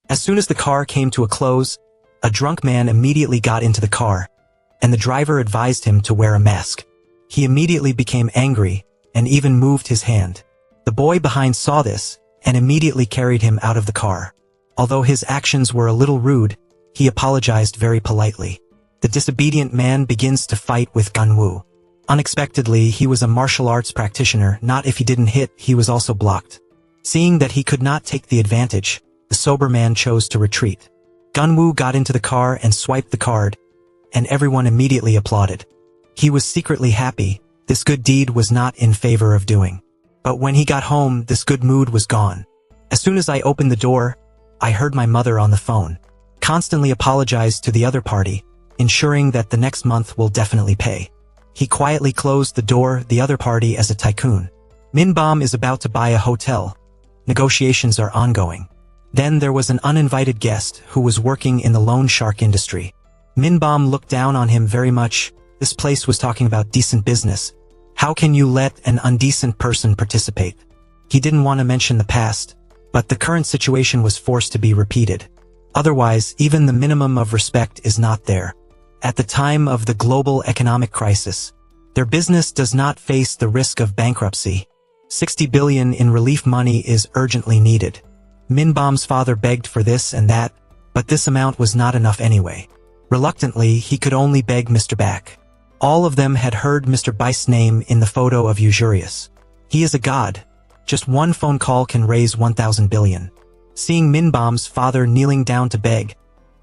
As soon as the car came to a close, a drunk man immediately got into the car, and the driver advised him to wear a mask. He immediately became angry and even moved his hand. The boy behind saw this and immediately carried him out of the car. Although his actions were a little rude, he apologized very politely. The disobedient man begins to fight with Gunwoo. Unexpectedly, he was a martial arts practitioner. Not if he didn't hit, he was also blocked. Seeing that he could not take the advantage, the sober man chose to retreat. Gunwoo got into the car and swiped the card, and everyone immediately applauded. He was secretly happy. This good deed was not in favor of doing. But when he got home, this good mood was gone. As soon as I opened the door, I heard my mother on the phone, constantly apologize to the other party, ensuring that the next month will definitely pay. He quietly closed the door, the other party as a tycoon. Minbom is about to buy a hotel. Negotiations are ongoing. Then there was an uninvited guest who was working in the loan shark industry. Minbom looked down on him very much. This place was talking about decent business. How can you let an undecent person participate? He didn't want to mention the past, but the current situation was forced to be repeated. Otherwise, even the minimum of respect is not there. At the time of the global economic crisis, their business does not face the risk of bankruptcy. 60 billion in relief money is urgently needed. Minbom's father begged for this and that, but this amount was not enough anyway. Reluctantly, he could only beg Mr. Back. All of them had heard Mr. Bice's name in the photo of Usurious. He is a god. Just one phone call can raise 1,000 billion. Seeing Minbom's father kneeling down to beg,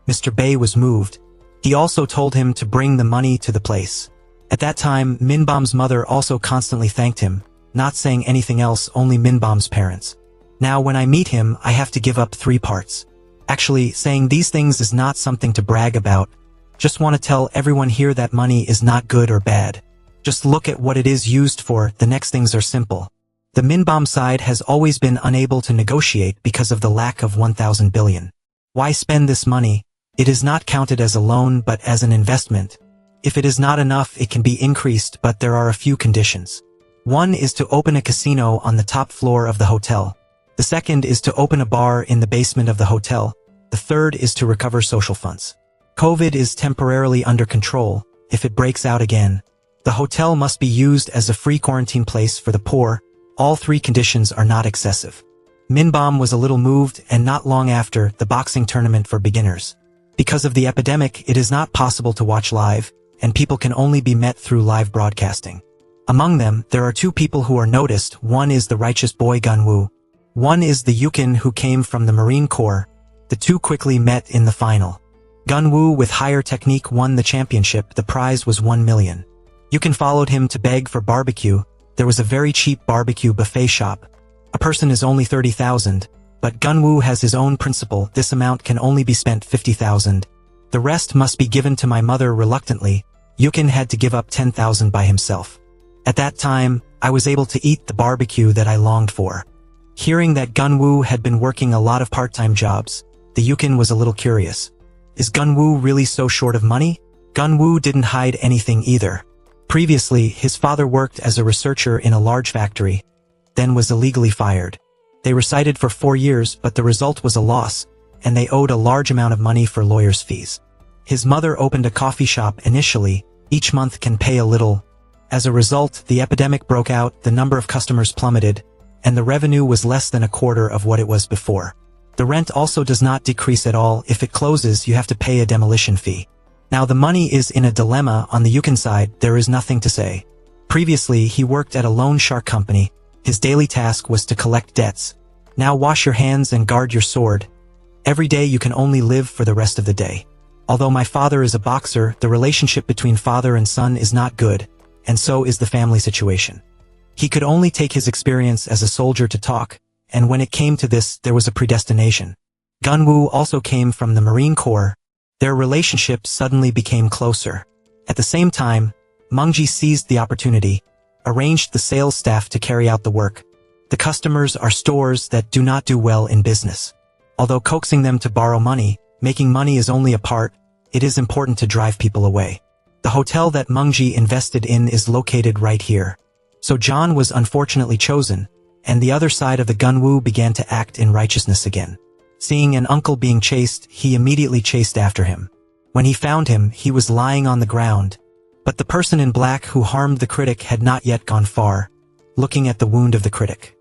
Mr. Bay was moved. He also told him to bring the money to the place. At that time, Minbom's mother also constantly thanked him, not saying anything else, only Minbom's parents. Now when I meet him, I have to give up 3 parts. Actually, saying these things is not something to brag about. Just want to tell everyone here that money is not good or bad. Just look at what it is used for. The next things are simple. The Minbom side has always been unable to negotiate because of the lack of 1,000 billion. Why spend this money? It is not counted as a loan but as an investment. If it is not enough, it can be increased, but there are a few conditions. One is to open a casino on the top floor of the hotel. The second is to open a bar in the basement of the hotel. The third is to recover social funds. COVID is temporarily under control. If it breaks out again, the hotel must be used as a free quarantine place for the poor. All 3 conditions are not excessive. Minbom was a little moved, and not long after, the boxing tournament for beginners. Because of the epidemic, it is not possible to watch live, and people can only be met through live broadcasting. Among them, there are 2 people who are noticed. One is the righteous boy Gunwoo. One is the Yukon who came from the Marine Corps. The 2 quickly met in the final. Gunwoo with higher technique won the championship. The prize was 1 million. Yukon followed him to beg for barbecue. There was a very cheap barbecue buffet shop. A person is only 30,000, but Gunwoo has his own principle. This amount can only be spent 50,000. The rest must be given to my mother reluctantly. Yukon had to give up 10,000 by himself. At that time, I was able to eat the barbecue that I longed for. Hearing that Gunwoo had been working a lot of part-time jobs, the Yukon was a little curious. Is Gunwoo really so short of money? Gunwoo didn't hide anything either. Previously, his father worked as a researcher in a large factory, then was illegally fired. They recited for 4 years, but the result was a loss, and they owed a large amount of money for lawyers' fees. His mother opened a coffee shop initially. Each month can pay a little. As a result, the epidemic broke out, the number of customers plummeted, and the revenue was less than a quarter of what it was before. The rent also does not decrease at all. If it closes, you have to pay a demolition fee. Now the money is in a dilemma. On the Yukon side, there is nothing to say. Previously, he worked at a loan shark company. His daily task was to collect debts. Now wash your hands and guard your sword. Every day you can only live for the rest of the day. Although my father is a boxer, the relationship between father and son is not good, and so is the family situation. He could only take his experience as a soldier to talk, and when it came to this, there was a predestination. Gunwoo also came from the Marine Corps. Their relationship suddenly became closer. At the same time, Mungji seized the opportunity, arranged the sales staff to carry out the work. The customers are stores that do not do well in business. Although coaxing them to borrow money, making money is only a part, it is important to drive people away. The hotel that Mungji invested in is located right here. So John was unfortunately chosen, and the other side of the Gunwoo began to act in righteousness again. Seeing an uncle being chased, he immediately chased after him. When he found him, he was lying on the ground. But the person in black who harmed the critic had not yet gone far, looking at the wound of the critic.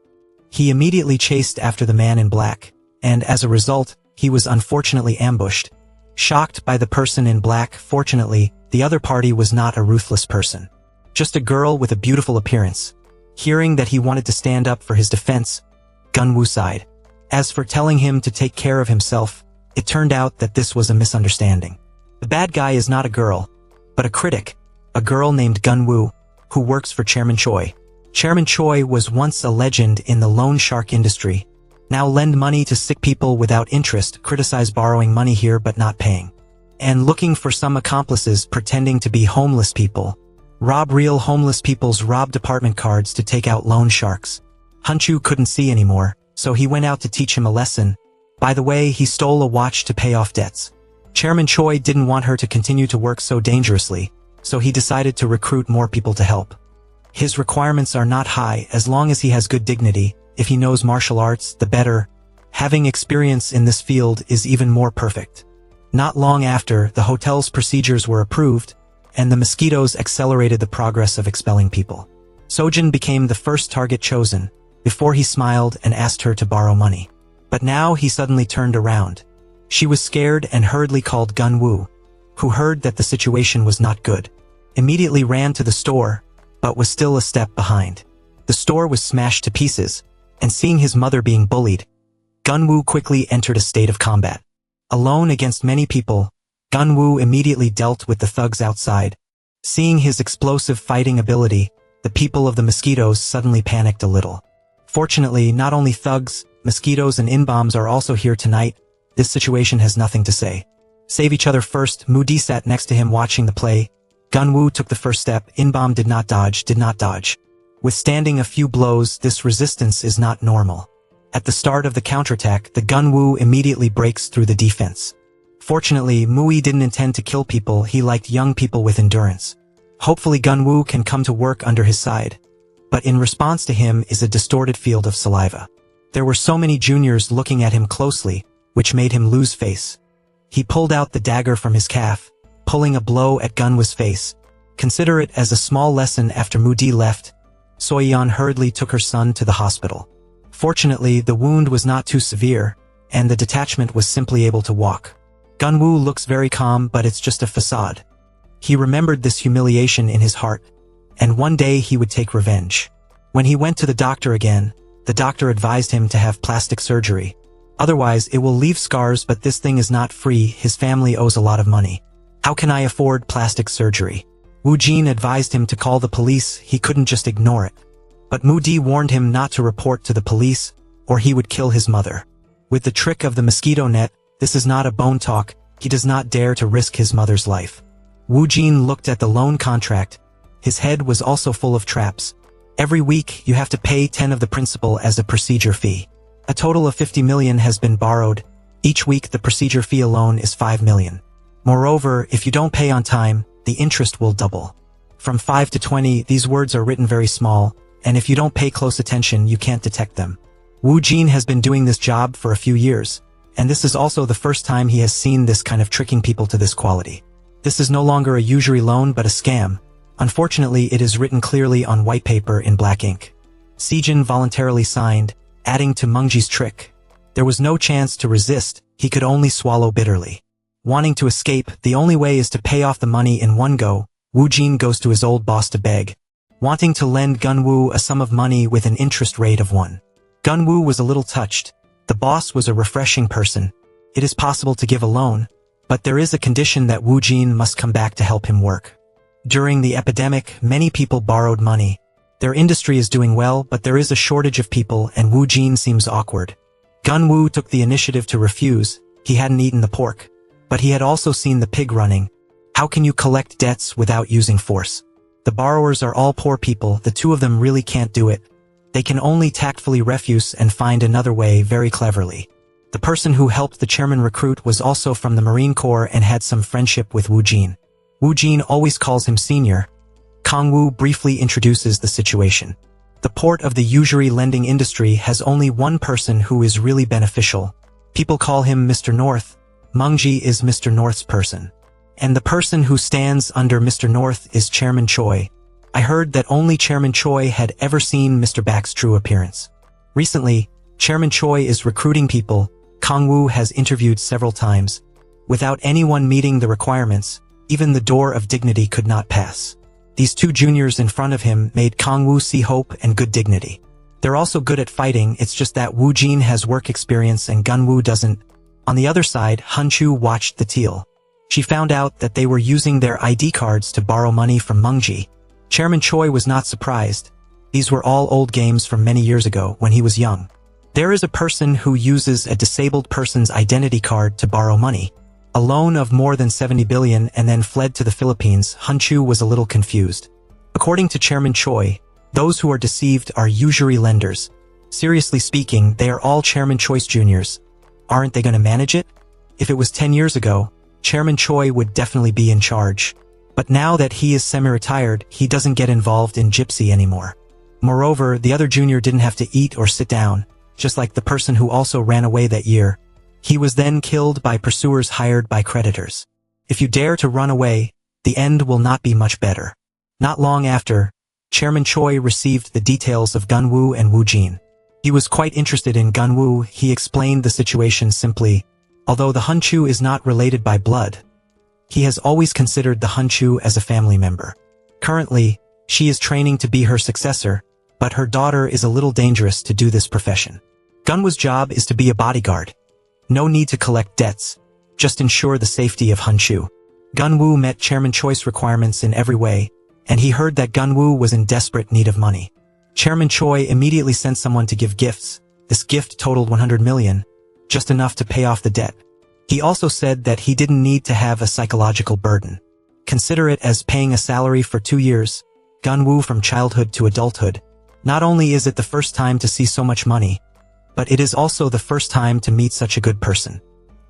He immediately chased after the man in black, and as a result, he was unfortunately ambushed. Shocked by the person in black, fortunately, the other party was not a ruthless person. Just a girl with a beautiful appearance. Hearing that he wanted to stand up for his defense, Gunwoo sighed. As for telling him to take care of himself, it turned out that this was a misunderstanding. The bad guy is not a girl, but a critic, a girl named Gunwoo, who works for Chairman Choi. Chairman Choi was once a legend in the loan shark industry. Now lend money to sick people without interest, criticize borrowing money here but not paying. And looking for some accomplices pretending to be homeless people. Rob real homeless people's rob department cards to take out loan sharks. Hunchu couldn't see anymore, so he went out to teach him a lesson. By the way, he stole a watch to pay off debts. Chairman Choi didn't want her to continue to work so dangerously, so he decided to recruit more people to help. His requirements are not high as long as he has good dignity. If he knows martial arts, the better. Having experience in this field is even more perfect. Not long after, the hotel's procedures were approved, and the mosquitoes accelerated the progress of expelling people. Sojin became the first target chosen. Before he smiled and asked her to borrow money. But now he suddenly turned around. She was scared and hurriedly called Gunwoo, who heard that the situation was not good. Immediately ran to the store, but was still a step behind. The store was smashed to pieces, and seeing his mother being bullied, Gunwoo quickly entered a state of combat. Alone against many people, Gunwoo immediately dealt with the thugs outside. Seeing his explosive fighting ability, the people of the mosquitoes suddenly panicked a little. Fortunately, not only thugs, mosquitoes and inbombs are also here tonight. This situation has nothing to say. Save each other first. Moody sat next to him watching the play. Gunwoo took the first step. Inbomb did not dodge. Withstanding a few blows, this resistance is not normal. At the start of the counterattack, the Gunwoo immediately breaks through the defense. Fortunately, Mui didn't intend to kill people. He liked young people with endurance. Hopefully Gunwoo can come to work under his side. But in response to him is a distorted field of saliva. There were so many juniors looking at him closely, which made him lose face. He pulled out the dagger from his calf, pulling a blow at Gunwoo's face. Consider it as a small lesson. After Moody left, Soyeon hurriedly took her son to the hospital. Fortunately, the wound was not too severe, and the detachment was simply able to walk. Gunwoo looks very calm, but it's just a facade. He remembered this humiliation in his heart, and one day he would take revenge. When he went to the doctor again, the doctor advised him to have plastic surgery. Otherwise, it will leave scars, but this thing is not free. His family owes a lot of money. How can I afford plastic surgery? Woo Jin advised him to call the police. He couldn't just ignore it. But Moody warned him not to report to the police, or he would kill his mother. With the trick of the mosquito net, this is not a bone talk. He does not dare to risk his mother's life. Woo Jin looked at the loan contract. His head was also full of traps. Every week, you have to pay 10 of the principal as a procedure fee. A total of 50 million has been borrowed. Each week, the procedure fee alone is 5 million. Moreover, if you don't pay on time, the interest will double. From 5 to 20, these words are written very small, and if you don't pay close attention, you can't detect them. Woo Jin has been doing this job for a few years, and this is also the first time he has seen this kind of tricking people to this quality. This is no longer a usury loan but a scam. Unfortunately, it is written clearly on white paper in black ink. Sejin voluntarily signed, adding to Mungji's trick. There was no chance to resist. He could only swallow bitterly. Wanting to escape, the only way is to pay off the money in one go. Woo Jin goes to his old boss to beg, wanting to lend Gunwoo a sum of money with an interest rate of 1. Gunwoo was a little touched. The boss was a refreshing person. It is possible to give a loan, but there is a condition that Woo Jin must come back to help him work. During the epidemic, many people borrowed money. Their industry is doing well, but there is a shortage of people and Woo Jin seems awkward. Gunwoo took the initiative to refuse. He hadn't eaten the pork, but he had also seen the pig running. How can you collect debts without using force? The borrowers are all poor people. The two of them really can't do it. They can only tactfully refuse and find another way very cleverly. The person who helped the chairman recruit was also from the Marine Corps and had some friendship with Woo Jin. Woo Jin always calls him senior. Kang-woo briefly introduces the situation. The port of the usury lending industry has only one person who is really beneficial. People call him Mr. North. Mungji is Mr. North's person. And the person who stands under Mr. North is Chairman Choi. I heard that only Chairman Choi had ever seen Mr. Bak's true appearance. Recently, Chairman Choi is recruiting people. Kang-woo has interviewed several times. Without anyone meeting the requirements, even the door of dignity could not pass. These two juniors in front of him made Kang-woo see hope and good dignity. They're also good at fighting, it's just that Woo-jin has work experience and Gun-woo doesn't. On the other side, Hun-chu watched the teal. She found out that they were using their ID cards to borrow money from Mungji. Chairman Choi was not surprised. These were all old games from many years ago when he was young. There is a person who uses a disabled person's identity card to borrow money. A loan of more than 70 billion and then fled to the Philippines. Hun-chu was a little confused. According to Chairman Choi, those who are deceived are usury lenders. Seriously speaking, they are all Chairman Choi's juniors. Aren't they going to manage it? If it was 10 years ago, Chairman Choi would definitely be in charge. But now that he is semi-retired, he doesn't get involved in gypsy anymore. Moreover, the other junior didn't have to eat or sit down, just like the person who also ran away that year. He was then killed by pursuers hired by creditors. If you dare to run away, the end will not be much better. Not long after, Chairman Choi received the details of Gun-woo and Woo-jin. He was quite interested in Gun-woo. He explained the situation simply. Although the Hun-chu is not related by blood, he has always considered the Hun-chu as a family member. Currently, she is training to be her successor, but her daughter is a little dangerous to do this profession. Gun-woo's job is to be a bodyguard. No need to collect debts, just ensure the safety of Hun-chu. Gun-woo met Chairman Choi's requirements in every way, and he heard that Gun-woo was in desperate need of money. Chairman Choi immediately sent someone to give gifts. This gift totaled 100 million, just enough to pay off the debt. He also said that he didn't need to have a psychological burden. Consider it as paying a salary for 2 years. Gun-woo from childhood to adulthood. Not only is it the first time to see so much money, but it is also the first time to meet such a good person.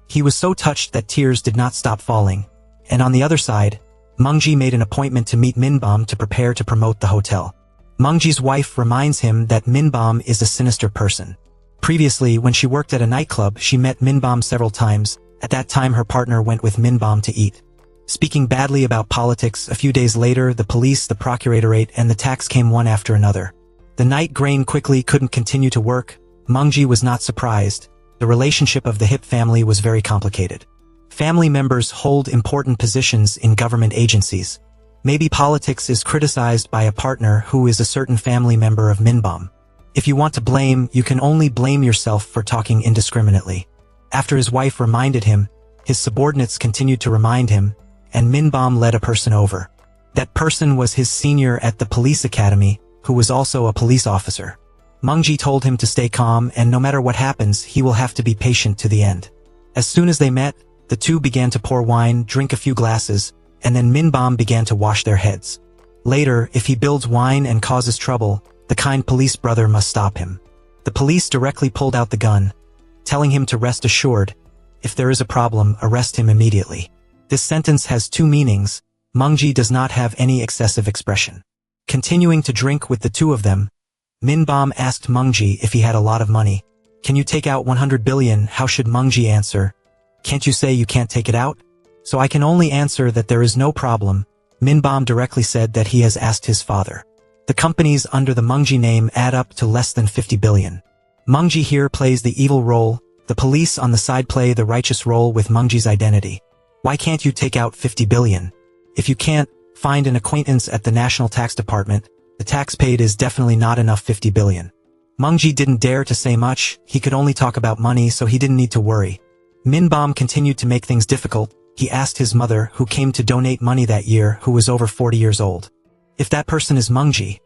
He was so touched that tears did not stop falling. And on the other side, Mungji made an appointment to meet Minbom to prepare to promote the hotel. Mungji's wife reminds him that Minbom is a sinister person. Previously, when she worked at a nightclub, she met Minbom several times. At that time, her partner went with Minbom to eat. Speaking badly about politics, a few days later, the police, the procuratorate, and the tax came one after another. The night grain quickly couldn't continue to work. Mungji was not surprised. The relationship of the Hip family was very complicated. Family members hold important positions in government agencies. Maybe politics is criticized by a partner who is a certain family member of Minbom. If you want to blame, you can only blame yourself for talking indiscriminately. After his wife reminded him, his subordinates continued to remind him, and Minbom led a person over. That person was his senior at the police academy, who was also a police officer. Mungji told him to stay calm, and no matter what happens, he will have to be patient to the end. As soon as they met, the two began to pour wine, drink a few glasses, and then Minbom began to wash their heads. Later, if he builds wine and causes trouble, the kind police brother must stop him. The police directly pulled out the gun, telling him to rest assured, if there is a problem, arrest him immediately. This sentence has two meanings. Mungji does not have any excessive expression. Continuing to drink with the two of them, Minbom asked Mungji if he had a lot of money. Can you take out 100 billion? How should Mungji answer? Can't you say you can't take it out? So I can only answer that there is no problem. Minbom directly said that he has asked his father. The companies under the Mungji name add up to less than 50 billion. Mungji here plays the evil role. The police on the side play the righteous role with Mungji's identity. Why can't you take out 50 billion? If you can't, find an acquaintance at the National Tax Department. The tax paid is definitely not enough 50 billion. Mungji didn't dare to say much. He could only talk about money, so he didn't need to worry. Minbom continued to make things difficult. He asked his mother, who came to donate money that year, who was over 40 years old. If that person is Mungji,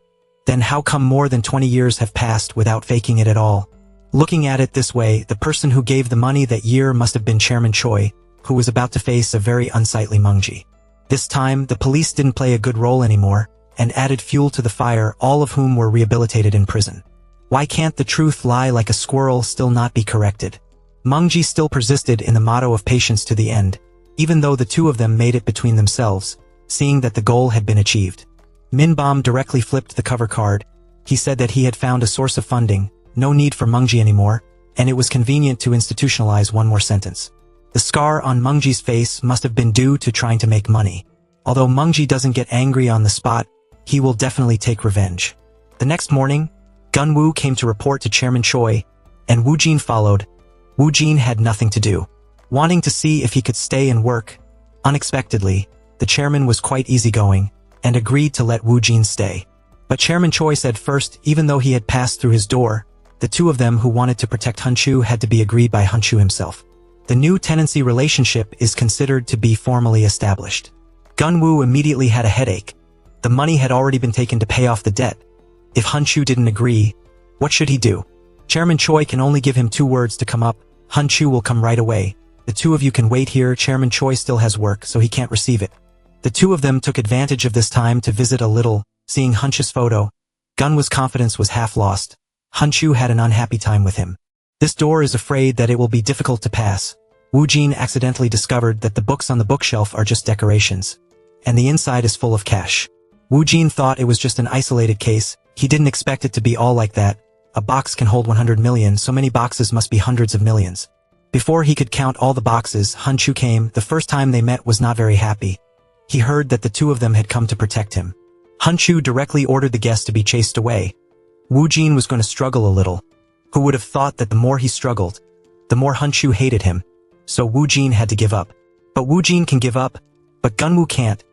then how come more than 20 years have passed without faking it at all? Looking at it this way, the person who gave the money that year must have been Chairman Choi, who was about to face a very unsightly Mungji. This time, the police didn't play a good role anymore, and added fuel to the fire, all of whom were rehabilitated in prison. Why can't the truth lie like a squirrel still not be corrected? Mungji still persisted in the motto of patience to the end, even though the two of them made it between themselves, seeing that the goal had been achieved. Minbom directly flipped the cover card. He said that he had found a source of funding, no need for Mungji anymore, and it was convenient to institutionalize one more sentence. The scar on Mungji's face must have been due to trying to make money. Although Mungji doesn't get angry on the spot, he will definitely take revenge. The next morning, Gunwoo came to report to Chairman Choi, and Woo Jin followed. Woo Jin had nothing to do. Wanting to see if he could stay and work, unexpectedly, the chairman was quite easygoing, and agreed to let Woo Jin stay. But Chairman Choi said first, even though he had passed through his door, the two of them who wanted to protect Hunchu had to be agreed by Hunchu himself. The new tenancy relationship is considered to be formally established. Gunwoo immediately had a headache. The money had already been taken to pay off the debt. If Hunchu didn't agree, what should he do? Chairman Choi can only give him 2 words to come up. Hunchu will come right away. The two of you can wait here. Chairman Choi still has work, so he can't receive it. The two of them took advantage of this time to visit a little. Seeing Hunchu's photo, Gunwoo's confidence was half lost. Hunchu had an unhappy time with him. This door is afraid that it will be difficult to pass. Woo Jin accidentally discovered that the books on the bookshelf are just decorations, and the inside is full of cash. Woo Jin thought it was just an isolated case. He didn't expect it to be all like that. A box can hold 100 million, so many boxes must be hundreds of millions. Before he could count all the boxes, Hunchu came. The first time they met was not very happy. He heard that the two of them had come to protect him. Hunchu directly ordered the guest to be chased away. Woo Jin was going to struggle a little. Who would have thought that the more he struggled, the more Hunchu hated him? So Woo Jin had to give up. But Woo Jin can give up, but Gunwoo can't.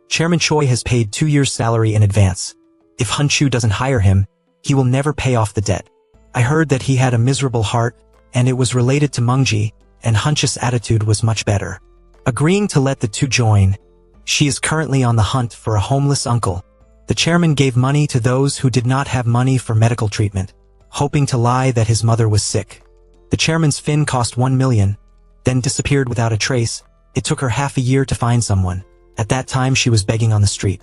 Chairman Choi has paid 2 years' salary in advance. If Hunchu doesn't hire him, he will never pay off the debt. I heard that he had a miserable heart, and it was related to Mungji, and Hunchu's attitude was much better. Agreeing to let the two join, she is currently on the hunt for a homeless uncle. The chairman gave money to those who did not have money for medical treatment, hoping to lie that his mother was sick. The chairman's fin cost 1 million, then disappeared without a trace. It took her half a year to find someone. At that time she was begging on the street.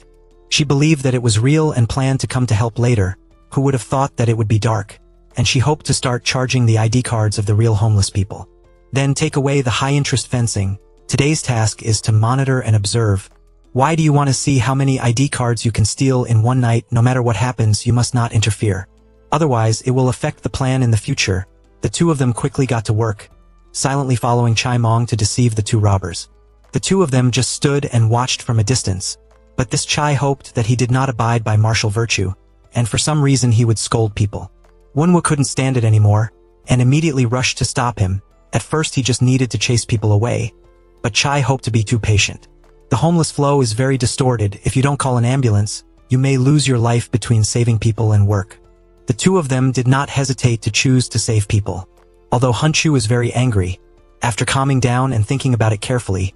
She believed that it was real and planned to come to help later. Who would have thought that it would be dark? And she hoped to start charging the ID cards of the real homeless people. Then take away the high-interest fencing. Today's task is to monitor and observe. Why do you want to see how many ID cards you can steal in one night? No matter what happens, you must not interfere. Otherwise, it will affect the plan in the future. The two of them quickly got to work, silently following Chai Mong to deceive the two robbers. The two of them just stood and watched from a distance. But this Chai hoped that he did not abide by martial virtue, and for some reason he would scold people. Wunwa couldn't stand it anymore, and immediately rushed to stop him. At first he just needed to chase people away, but Chai hoped to be too patient. The homeless flow is very distorted. If you don't call an ambulance, you may lose your life between saving people and work. The two of them did not hesitate to choose to save people. Although Hunchu is very angry, after calming down and thinking about it carefully,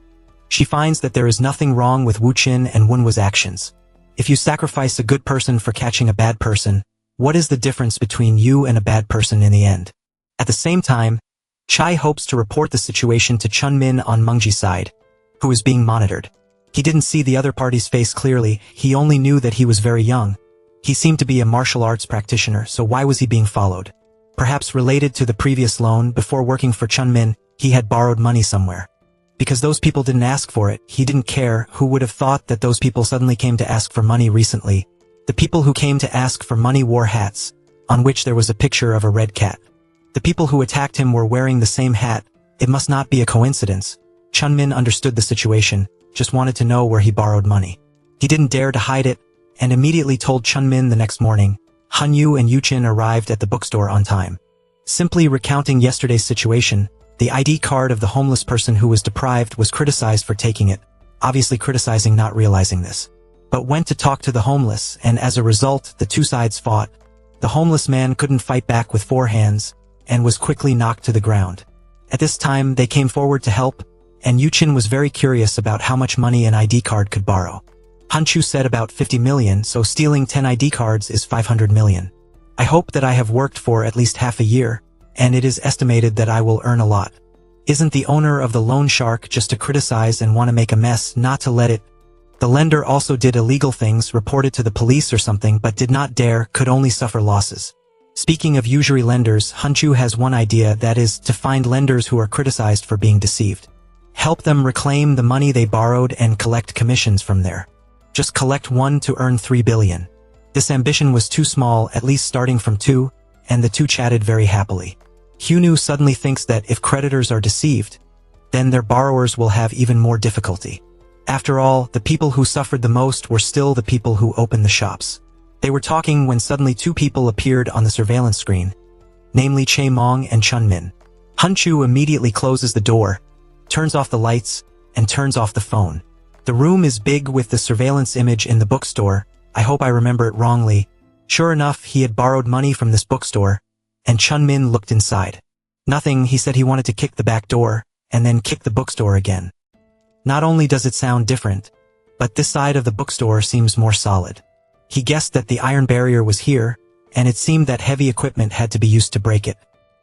she finds that there is nothing wrong with Wu Qin and Wunwa's actions. If you sacrifice a good person for catching a bad person, what is the difference between you and a bad person in the end? At the same time, Chai hopes to report the situation to Chun Min on Mungji's side, who is being monitored. He didn't see the other party's face clearly. He only knew that he was very young. He seemed to be a martial arts practitioner, so why was he being followed? Perhaps related to the previous loan. Before working for Chun Min, he had borrowed money somewhere. Because those people didn't ask for it, he didn't care. Who would have thought that those people suddenly came to ask for money recently? The people who came to ask for money wore hats, on which there was a picture of a red cat. The people who attacked him were wearing the same hat. It must not be a coincidence. Chun Min understood the situation, just wanted to know where he borrowed money. He didn't dare to hide it, and immediately told Chun Min the next morning. Han Yu and Yu Qin arrived at the bookstore on time. Simply recounting yesterday's situation, the ID card of the homeless person who was deprived was criticized for taking it, obviously criticizing not realizing this. But went to talk to the homeless, and as a result, the two sides fought. The homeless man couldn't fight back with 4 hands, and was quickly knocked to the ground. At this time, they came forward to help, and Yu Qin was very curious about how much money an ID card could borrow. Hunchu said about 50 million, so stealing 10 ID cards is 500 million. I hope that I have worked for at least half a year, and it is estimated that I will earn a lot. Isn't the owner of the loan shark just to criticize and want to make a mess, not to let it? The lender also did illegal things, reported to the police or something, but did not dare, could only suffer losses. Speaking of usury lenders, Hunchu has one idea, that is, to find lenders who are criticized for being deceived. Help them reclaim the money they borrowed and collect commissions from there. Just collect 1 to earn 3 billion. This ambition was too small, at least starting from 2, and the two chatted very happily. Hyunwoo suddenly thinks that if creditors are deceived, then their borrowers will have even more difficulty. After all, the people who suffered the most were still the people who opened the shops. They were talking when suddenly two people appeared on the surveillance screen, namely Chae Mong and Chun Min. Hyunwoo immediately closes the door, turns off the lights, and turns off the phone. The room is big with the surveillance image in the bookstore. I hope I remember it wrongly. Sure enough, he had borrowed money from this bookstore, and Chun Min looked inside. Nothing, he said he wanted to kick the back door, and then kick the bookstore again. Not only does it sound different, but this side of the bookstore seems more solid. He guessed that the iron barrier was here, and it seemed that heavy equipment had to be used to break it.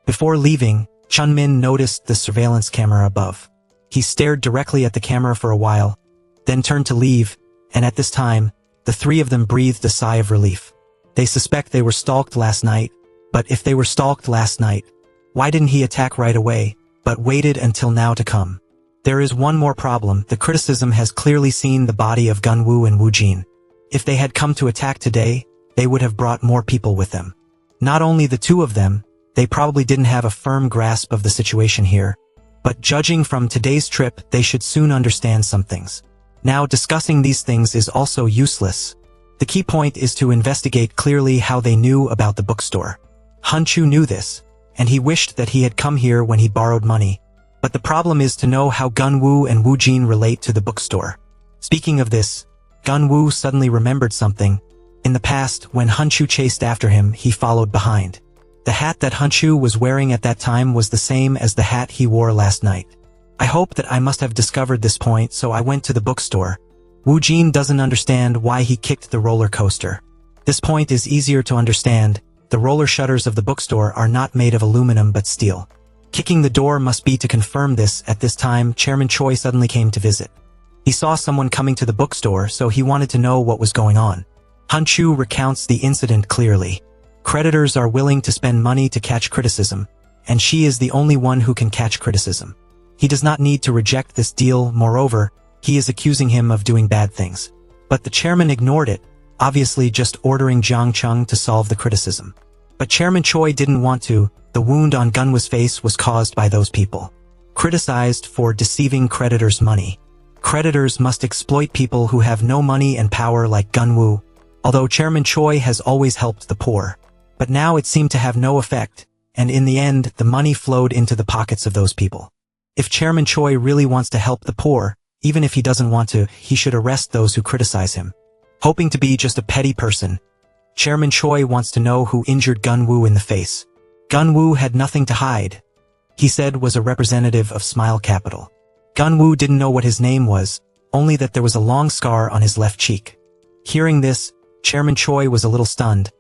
Before leaving, Chun Min noticed the surveillance camera above. He stared directly at the camera for a while, then turned to leave, and at this time, the three of them breathed a sigh of relief. They suspect they were stalked last night, but if they were stalked last night, why didn't he attack right away, but waited until now to come? There is one more problem. The criticism has clearly seen the body of Gunwoo and Woojin. If they had come to attack today, they would have brought more people with them. Not only the two of them, they probably didn't have a firm grasp of the situation here, but judging from today's trip, they should soon understand some things. Now, discussing these things is also useless. The key point is to investigate clearly how they knew about the bookstore. Hyunwoo knew this, and he wished that he had come here when he borrowed money. But the problem is to know how Gunwoo and Woojin relate to the bookstore. Speaking of this, Gunwoo suddenly remembered something. In the past, when Hyunwoo chased after him, he followed behind. The hat that Hyunwoo was wearing at that time was the same as the hat he wore last night. I hope that I must have discovered this point, so I went to the bookstore. Woojin doesn't understand why he kicked the roller coaster. This point is easier to understand. The roller shutters of the bookstore are not made of aluminum but steel. Kicking the door must be to confirm this. At this time, Chairman Choi suddenly came to visit. He saw someone coming to the bookstore, so he wanted to know what was going on. Hyunwoo recounts the incident clearly. Creditors are willing to spend money to catch criticism, and she is the only one who can catch criticism. He does not need to reject this deal. Moreover, he is accusing him of doing bad things. But the chairman ignored it, obviously just ordering Jiang Chung to solve the criticism. But Chairman Choi didn't want to. The wound on Gunwoo's face was caused by those people. Criticized for deceiving creditors' money. Creditors must exploit people who have no money and power like Gunwoo, although Chairman Choi has always helped the poor. But now it seemed to have no effect, and in the end, the money flowed into the pockets of those people. If Chairman Choi really wants to help the poor, even if he doesn't want to, he should arrest those who criticize him. Hoping to be just a petty person, Chairman Choi wants to know who injured Gunwoo in the face. Gunwoo had nothing to hide. He said was a representative of Smile Capital. Gunwoo didn't know what his name was, only that there was a long scar on his left cheek. Hearing this, Chairman Choi was a little stunned,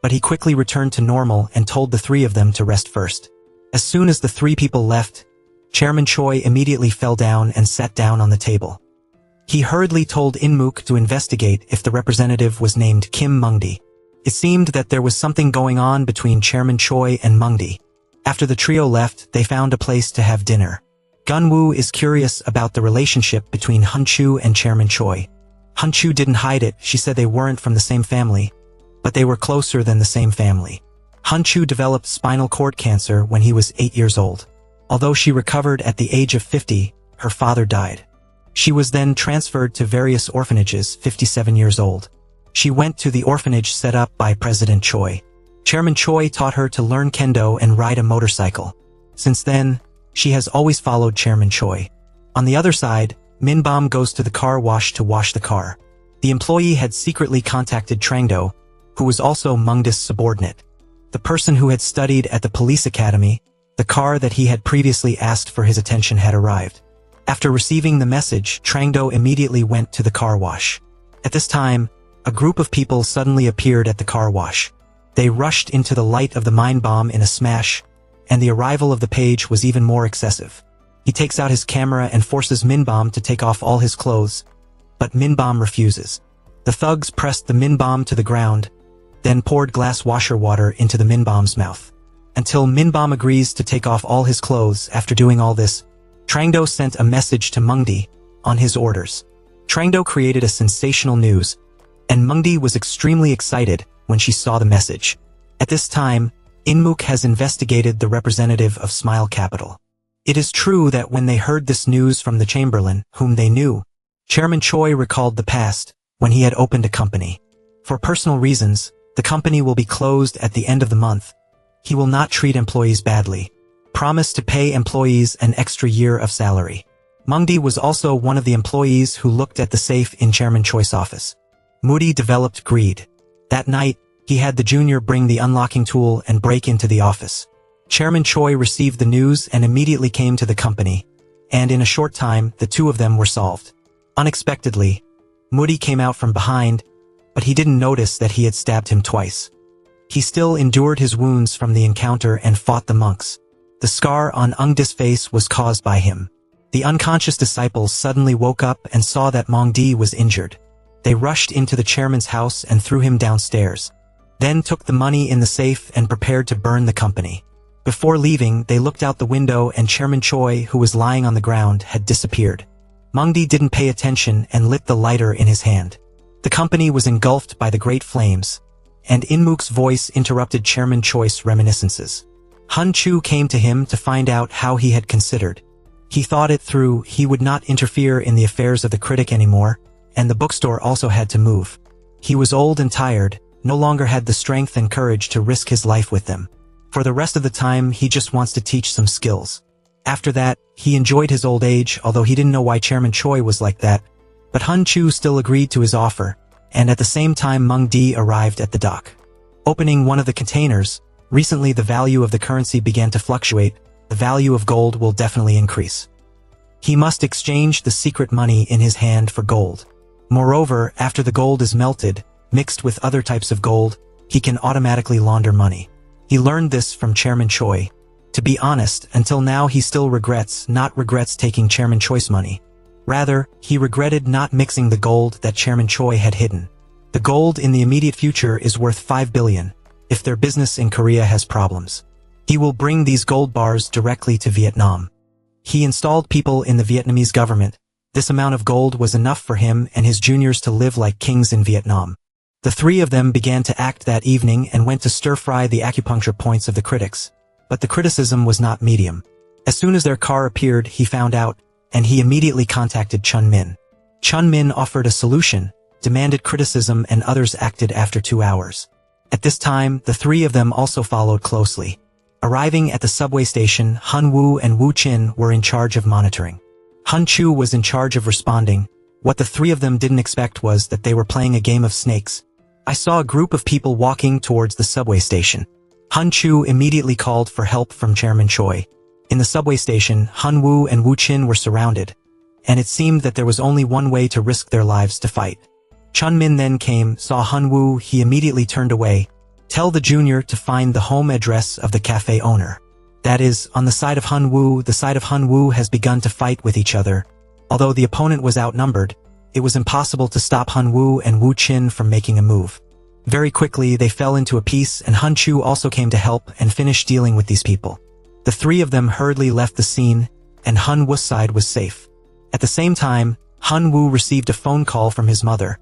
but he quickly returned to normal and told the three of them to rest first. As soon as the three people left, Chairman Choi immediately fell down and sat down on the table. He hurriedly told Inmook to investigate if the representative was named Kim Mungdi. It seemed that there was something going on between Chairman Choi and Mungdi. After the trio left, they found a place to have dinner. Gunwoo is curious about the relationship between Hyunwoo and Chairman Choi. Hyunwoo didn't hide it. She said they weren't from the same family, but they were closer than the same family. Hyunwoo developed spinal cord cancer when he was 8 years old. Although she recovered at the age of 50, her father died. She was then transferred to various orphanages. 57 years old. She went to the orphanage set up by President Choi. Chairman Choi taught her to learn kendo and ride a motorcycle. Since then, she has always followed Chairman Choi. On the other side, Minbom goes to the car wash to wash the car. The employee had secretly contacted Trangdo, who was also Mungdi's subordinate. The person who had studied at the police academy. The car that he had previously asked for his attention had arrived. After receiving the message, Trangdo immediately went to the car wash. At this time, a group of people suddenly appeared at the car wash. They rushed into the light of the mine bomb in a smash, and the arrival of the page was even more excessive. He takes out his camera and forces Minbom to take off all his clothes, but Minbom refuses. The thugs pressed the Minbom to the ground, then poured glass washer water into the Minbom's mouth. Until Minbom agrees to take off all his clothes. After doing all this, Trangdo sent a message to Mungdi on his orders. Trangdo created a sensational news, and Mungdi was extremely excited when she saw the message. At this time, Inmuk has investigated the representative of Smile Capital. It is true that when they heard this news from the Chamberlain, whom they knew, Chairman Choi recalled the past, when he had opened a company. For personal reasons, the company will be closed at the end of the month. He will not treat employees badly. Promise to pay employees an extra year of salary. Mungdi was also one of the employees who looked at the safe in Chairman Choi's office. Moody developed greed. That night, he had the junior bring the unlocking tool and break into the office. Chairman Choi received the news and immediately came to the company, and in a short time, the two of them were solved. Unexpectedly, Moody came out from behind, but he didn't notice that he had stabbed him twice. He still endured his wounds from the encounter and fought the monks. The scar on Ungdi's face was caused by him. The unconscious disciples suddenly woke up and saw that Mongdi was injured. They rushed into the chairman's house and threw him downstairs, then took the money in the safe and prepared to burn the company. Before leaving, they looked out the window and Chairman Choi, who was lying on the ground, had disappeared. Mungdi didn't pay attention and lit the lighter in his hand. The company was engulfed by the great flames, and Inmuk's voice interrupted Chairman Choi's reminiscences. Hun Chu came to him to find out how he had considered. He thought it through. He would not interfere in the affairs of the critic anymore, and the bookstore also had to move. He was old and tired, no longer had the strength and courage to risk his life with them. For the rest of the time, he just wants to teach some skills. After that, he enjoyed his old age, although he didn't know why Chairman Choi was like that. But Hun Chu still agreed to his offer, and at the same time Mung Di arrived at the dock. Opening one of the containers, recently the value of the currency began to fluctuate. The value of gold will definitely increase. He must exchange the secret money in his hand for gold. Moreover, after the gold is melted, mixed with other types of gold, he can automatically launder money. He learned this from Chairman Choi. To be honest, until now he still regrets taking Chairman Choi's money. Rather, he regretted not mixing the gold that Chairman Choi had hidden. The gold in the immediate future is worth 5 billion, if their business in Korea has problems. He will bring these gold bars directly to Vietnam. He installed people in the Vietnamese government. This amount of gold was enough for him and his juniors to live like kings in Vietnam. The three of them began to act that evening and went to stir-fry the acupuncture points of the critics. But the criticism was not medium. As soon as their car appeared, he found out, and he immediately contacted Chun Min. Chun Min offered a solution, demanded criticism, and others acted after 2 hours. At this time, the three of them also followed closely. Arriving at the subway station, Han Wu and Wu Qin were in charge of monitoring. Han Chu was in charge of responding. What the three of them didn't expect was that they were playing a game of snakes. I saw a group of people walking towards the subway station. Han Chu immediately called for help from Chairman Choi. In the subway station, Han Wu and Wu Qin were surrounded, and it seemed that there was only one way to risk their lives to fight. Chun Min then came, saw Han Wu, he immediately turned away. Tell the junior to find the home address of the cafe owner. That is, on the side of Han Wu, the side of Han Wu has begun to fight with each other. Although the opponent was outnumbered, it was impossible to stop Han Wu and Wu Qin from making a move. Very quickly, they fell into a peace, and Han Chu also came to help and finish dealing with these people. The three of them hurriedly left the scene, and Han Wu's side was safe. At the same time, Han Wu received a phone call from his mother,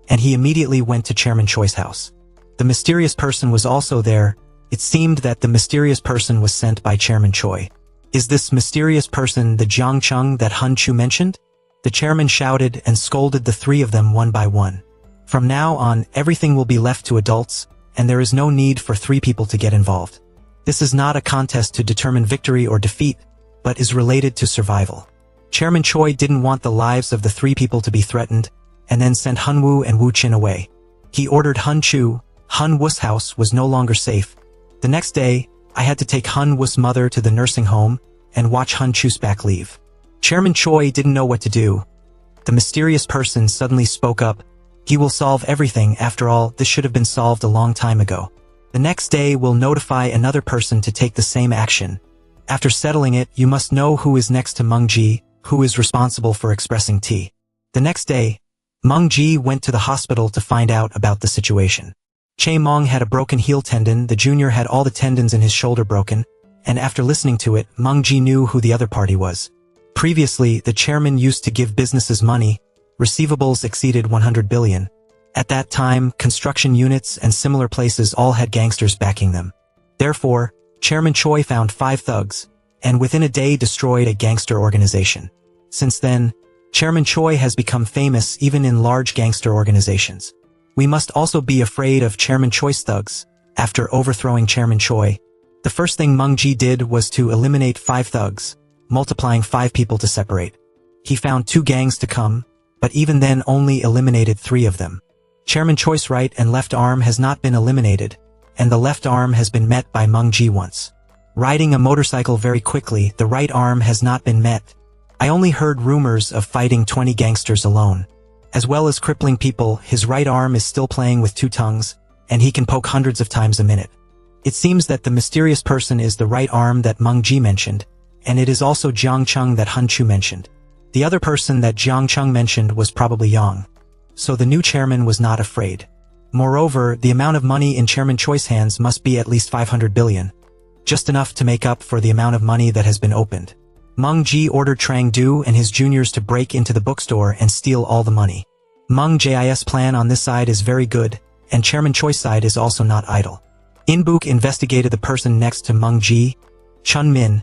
and he immediately went to Chairman Choi's house. The mysterious person was also there. It seemed that the mysterious person was sent by Chairman Choi. Is this mysterious person the Jiang Chung that Han Chu mentioned? The chairman shouted and scolded the three of them one by one. From now on, everything will be left to adults, and there is no need for three people to get involved. This is not a contest to determine victory or defeat, but is related to survival. Chairman Choi didn't want the lives of the three people to be threatened, and then sent Han Wu and Wu Qin away. He ordered Han Chu. Han Wu's house was no longer safe. The next day, I had to take Han Wu's mother to the nursing home and watch Han Chu's back leave. Chairman Choi didn't know what to do. The mysterious person suddenly spoke up. He will solve everything. After all, this should have been solved a long time ago. The next day we'll notify another person to take the same action. After settling it, you must know who is next to Meng Ji, who is responsible for expressing tea. The next day, Meng Ji went to the hospital to find out about the situation. Che Mong had a broken heel tendon, the junior had all the tendons in his shoulder broken, and after listening to it, Meng Ji knew who the other party was. Previously, the chairman used to give businesses money. Receivables exceeded 100 billion. At that time, construction units and similar places all had gangsters backing them. Therefore, Chairman Choi found 5 thugs, and within a day destroyed a gangster organization. Since then, Chairman Choi has become famous even in large gangster organizations. We must also be afraid of Chairman Choi's thugs. After overthrowing Chairman Choi, the first thing Mung Ji did was to eliminate 5 thugs, multiplying 5 people to separate. He found 2 gangs to come, but even then only eliminated 3 of them. Chairman Choi's right and left arm has not been eliminated, and the left arm has been met by Mung Ji once. Riding a motorcycle very quickly, the right arm has not been met. I only heard rumors of fighting 20 gangsters alone. As well as crippling people, his right arm is still playing with 2 tongues, and he can poke hundreds of times a minute. It seems that the mysterious person is the right arm that Mung Ji mentioned, and it is also Jiang Chung that Han Chu mentioned. The other person that Jiang Chung mentioned was probably Yang. So the new chairman was not afraid. Moreover, the amount of money in Chairman Choi's hands must be at least 500 billion. Just enough to make up for the amount of money that has been opened. Mung Ji ordered Trang Du and his juniors to break into the bookstore and steal all the money. Mung Ji's plan on this side is very good, and Chairman Choi's side is also not idle. In-book investigated the person next to Mung Ji, Chun Min,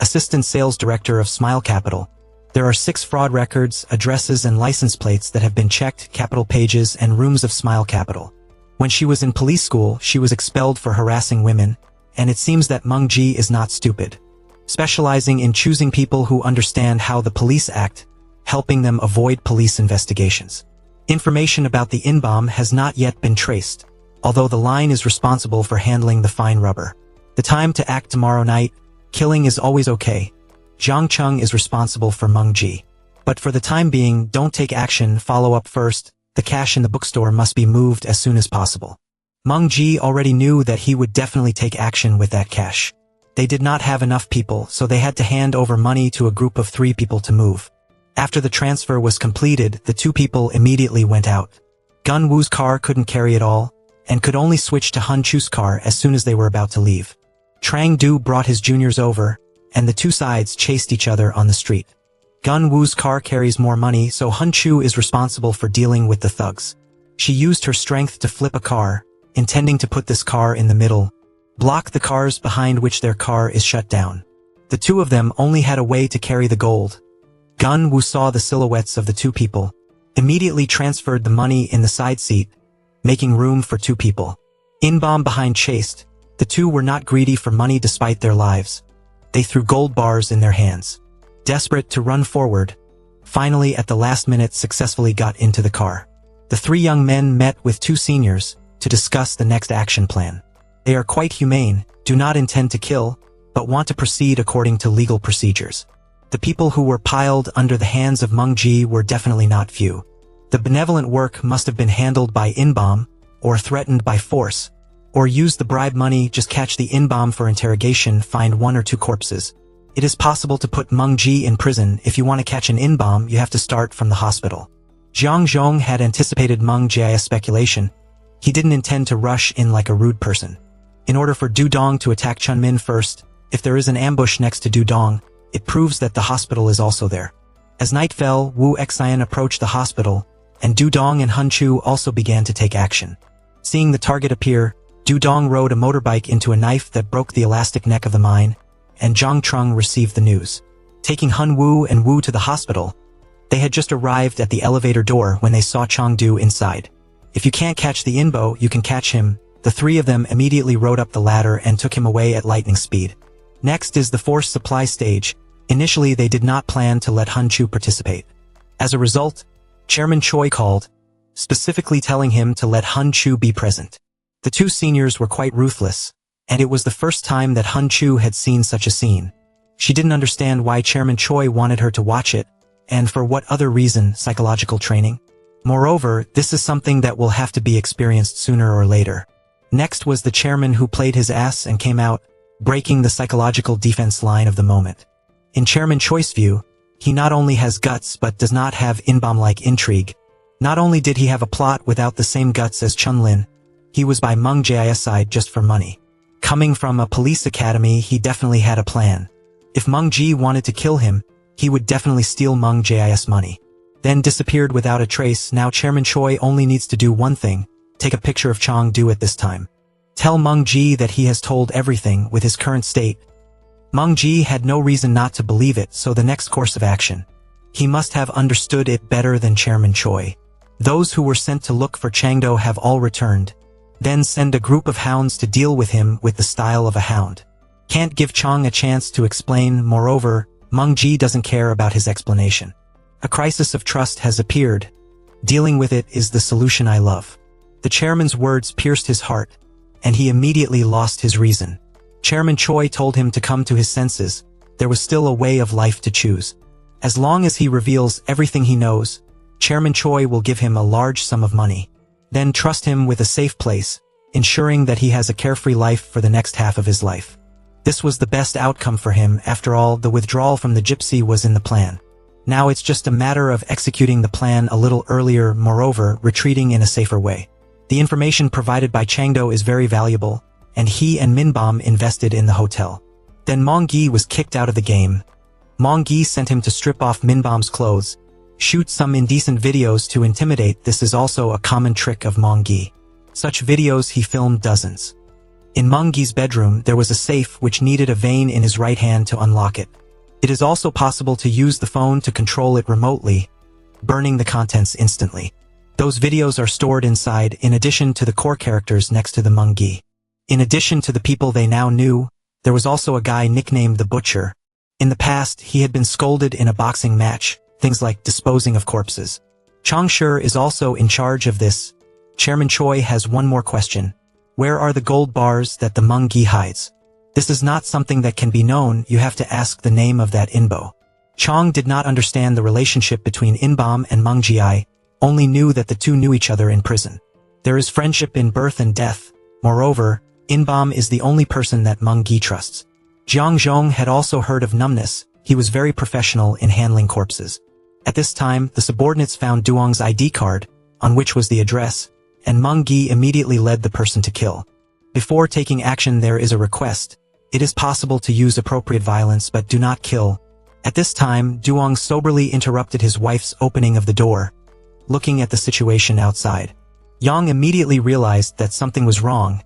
Assistant Sales Director of Smile Capital. There are 6 fraud records, addresses and license plates that have been checked, capital pages and rooms of Smile Capital. When she was in police school, she was expelled for harassing women, and it seems that Mung Ji is not stupid. Specializing in choosing people who understand how the police act, helping them avoid police investigations. Information about the in-bomb has not yet been traced, although the line is responsible for handling the fine rubber. The time to act tomorrow night, killing is always okay. Jiang Chung is responsible for Mung Ji. But for the time being, don't take action, follow up first. The cash in the bookstore must be moved as soon as possible. Mung Ji already knew that he would definitely take action with that cash. They did not have enough people, so they had to hand over money to a group of 3 people to move. After the transfer was completed, the 2 people immediately went out. Gun Wu's car couldn't carry it all, and could only switch to Han Chu's car as soon as they were about to leave. Trang Du brought his juniors over, and the 2 sides chased each other on the street. Gun Wu's car carries more money, so Han Chu is responsible for dealing with the thugs. She used her strength to flip a car, intending to put this car in the middle, block the cars behind which their car is shut down. The 2 of them only had a way to carry the gold. Gun Wu saw the silhouettes of the 2 people, immediately transferred the money in the side seat, making room for 2 people. In-bomb behind chased, the 2 were not greedy for money despite their lives. They threw gold bars in their hands. Desperate to run forward, finally at the last minute successfully got into the car. The 3 young men met with 2 seniors to discuss the next action plan. They are quite humane, do not intend to kill, but want to proceed according to legal procedures. The people who were piled under the hands of Mung Ji were definitely not few. The benevolent work must have been handled by in-bomb, or threatened by force, or use the bribe money, just catch the in-bomb for interrogation, find 1 or 2 corpses. It is possible to put Mung Ji in prison. If you want to catch an in-bomb, you have to start from the hospital. Jiang Zhong had anticipated Mung Ji's speculation. He didn't intend to rush in like a rude person. In order for Du Dong to attack Chun Min first, if there is an ambush next to Du Dong, it proves that the hospital is also there. As night fell, Wu Xian approached the hospital, and Du Dong and Han Chu also began to take action. Seeing the target appear, Du Dong rode a motorbike into a knife that broke the elastic neck of the mine, and Zhang Trung received the news. Taking Han Wu and Wu to the hospital, they had just arrived at the elevator door when they saw Chang Du inside. If you can't catch the Inbo, you can catch him. The 3 of them immediately rode up the ladder and took him away at lightning speed. Next is the force supply stage. Initially, they did not plan to let Han Chu participate. As a result, Chairman Choi called, specifically telling him to let Han Chu be present. The 2 seniors were quite ruthless, and it was the first time that Han Chu had seen such a scene. She didn't understand why Chairman Choi wanted her to watch it, and for what other reason, psychological training. Moreover, this is something that will have to be experienced sooner or later. Next was the chairman who played his ass and came out, breaking the psychological defense line of the moment. In Chairman Choi's view, he not only has guts but does not have in-bomb-like intrigue. Not only did he have a plot without the same guts as Chun Lin, he was by Mung Ji's side just for money. Coming from a police academy, he definitely had a plan. If Mung Ji wanted to kill him, he would definitely steal Mung Ji's money. Then disappeared without a trace. Now Chairman Choi only needs to do one thing, take a picture of Chang Du at this time. Tell Meng Ji that he has told everything with his current state. Meng Ji had no reason not to believe it, so the next course of action. He must have understood it better than Chairman Choi. Those who were sent to look for Changdo have all returned. Then send a group of hounds to deal with him with the style of a hound. Can't give Chang a chance to explain. Moreover, Meng Ji doesn't care about his explanation. A crisis of trust has appeared. Dealing with it is the solution I love. The chairman's words pierced his heart, and he immediately lost his reason. Chairman Choi told him to come to his senses. There was still a way of life to choose. As long as he reveals everything he knows, Chairman Choi will give him a large sum of money. Then trust him with a safe place, ensuring that he has a carefree life for the next half of his life. This was the best outcome for him. After all, the withdrawal from the gypsy was in the plan. Now it's just a matter of executing the plan a little earlier, moreover, retreating in a safer way. The information provided by Changdo is very valuable, and he and Minbom invested in the hotel. Then Meng Gi was kicked out of the game. Meng Gi sent him to strip off Minbom's clothes, shoot some indecent videos to intimidate. This is also a common trick of Meng Gi. Such videos he filmed dozens. In Meng Gi's bedroom there was a safe which needed a vein in his right hand to unlock it. It is also possible to use the phone to control it remotely, burning the contents instantly. Those videos are stored inside, in addition to the core characters next to the Meng Gi. In addition to the people they now knew, there was also a guy nicknamed the Butcher. In the past, he had been scolded in a boxing match, things like disposing of corpses. Chang Shi is also in charge of this. Chairman Choi has one more question. Where are the gold bars that the Meng Gi hides? This is not something that can be known. You have to ask the name of that Inbo. Chang did not understand the relationship between Inbom and Meng Ji, only knew that the two knew each other in prison. There is friendship in birth and death. Moreover, Inbom is the only person that Meng Gi trusts. Jiang Zhong had also heard of numbness. He was very professional in handling corpses. At this time, the subordinates found Duong's ID card, on which was the address, and Meng Gi immediately led the person to kill. Before taking action, there is a request. It is possible to use appropriate violence, but do not kill. At this time, Duong soberly interrupted his wife's opening of the door, looking at the situation outside. Yang immediately realized that something was wrong.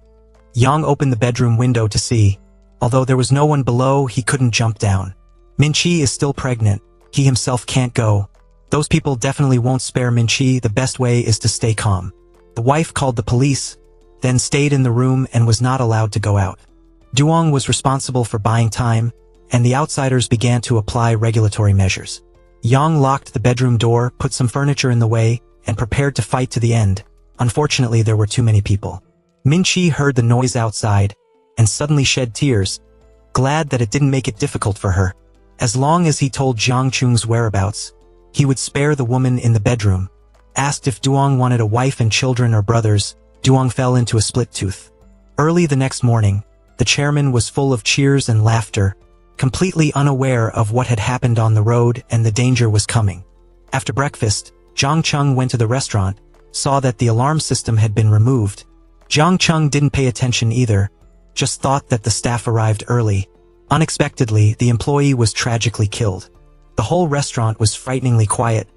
Yang opened the bedroom window to see. Although there was no one below, he couldn't jump down. Minchi is still pregnant. He himself can't go. Those people definitely won't spare Minchi. The best way is to stay calm. The wife called the police, then stayed in the room and was not allowed to go out. Duong was responsible for buying time, and the outsiders began to apply regulatory measures. Yang locked the bedroom door, put some furniture in the way, and prepared to fight to the end. Unfortunately, there were too many people. Minchi heard the noise outside, and suddenly shed tears, glad that it didn't make it difficult for her. As long as he told Jiang Chung's whereabouts, he would spare the woman in the bedroom. Asked if Duong wanted a wife and children or brothers, Duong fell into a split tooth. Early the next morning, the chairman was full of cheers and laughter, completely unaware of what had happened on the road and the danger was coming. After breakfast, Jiang Chung went to the restaurant, saw that the alarm system had been removed. Jiang Chung didn't pay attention either, just thought that the staff arrived early. Unexpectedly, the employee was tragically killed. The whole restaurant was frighteningly quiet,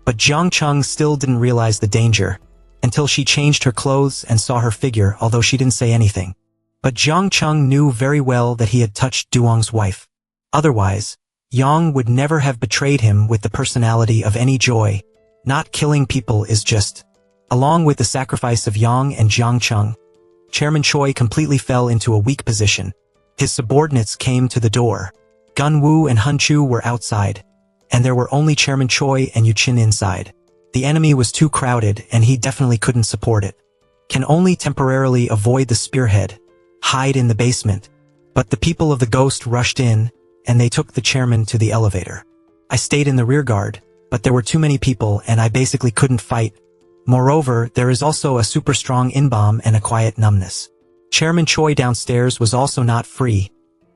but Jiang Chung still didn't realize the danger, until she changed her clothes and saw her figure, although she didn't say anything. But Jiang Chung knew very well that he had touched Duong's wife. Otherwise, Yang would never have betrayed him with the personality of any joy. Not killing people is just. Along with the sacrifice of Yang and Jiang Chung, Chairman Choi completely fell into a weak position. His subordinates came to the door. Gun Wu and Hun Chu were outside, and there were only Chairman Choi and Yu Qin inside. The enemy was too crowded and he definitely couldn't support it. Can only temporarily avoid the spearhead, hide in the basement. But the people of the Ghost rushed in, and they took the chairman to the elevator. I stayed in the rear guard, but there were too many people and I basically couldn't fight. Moreover, there is also a super strong Inbom and a quiet numbness. Chairman Choi downstairs was also not free.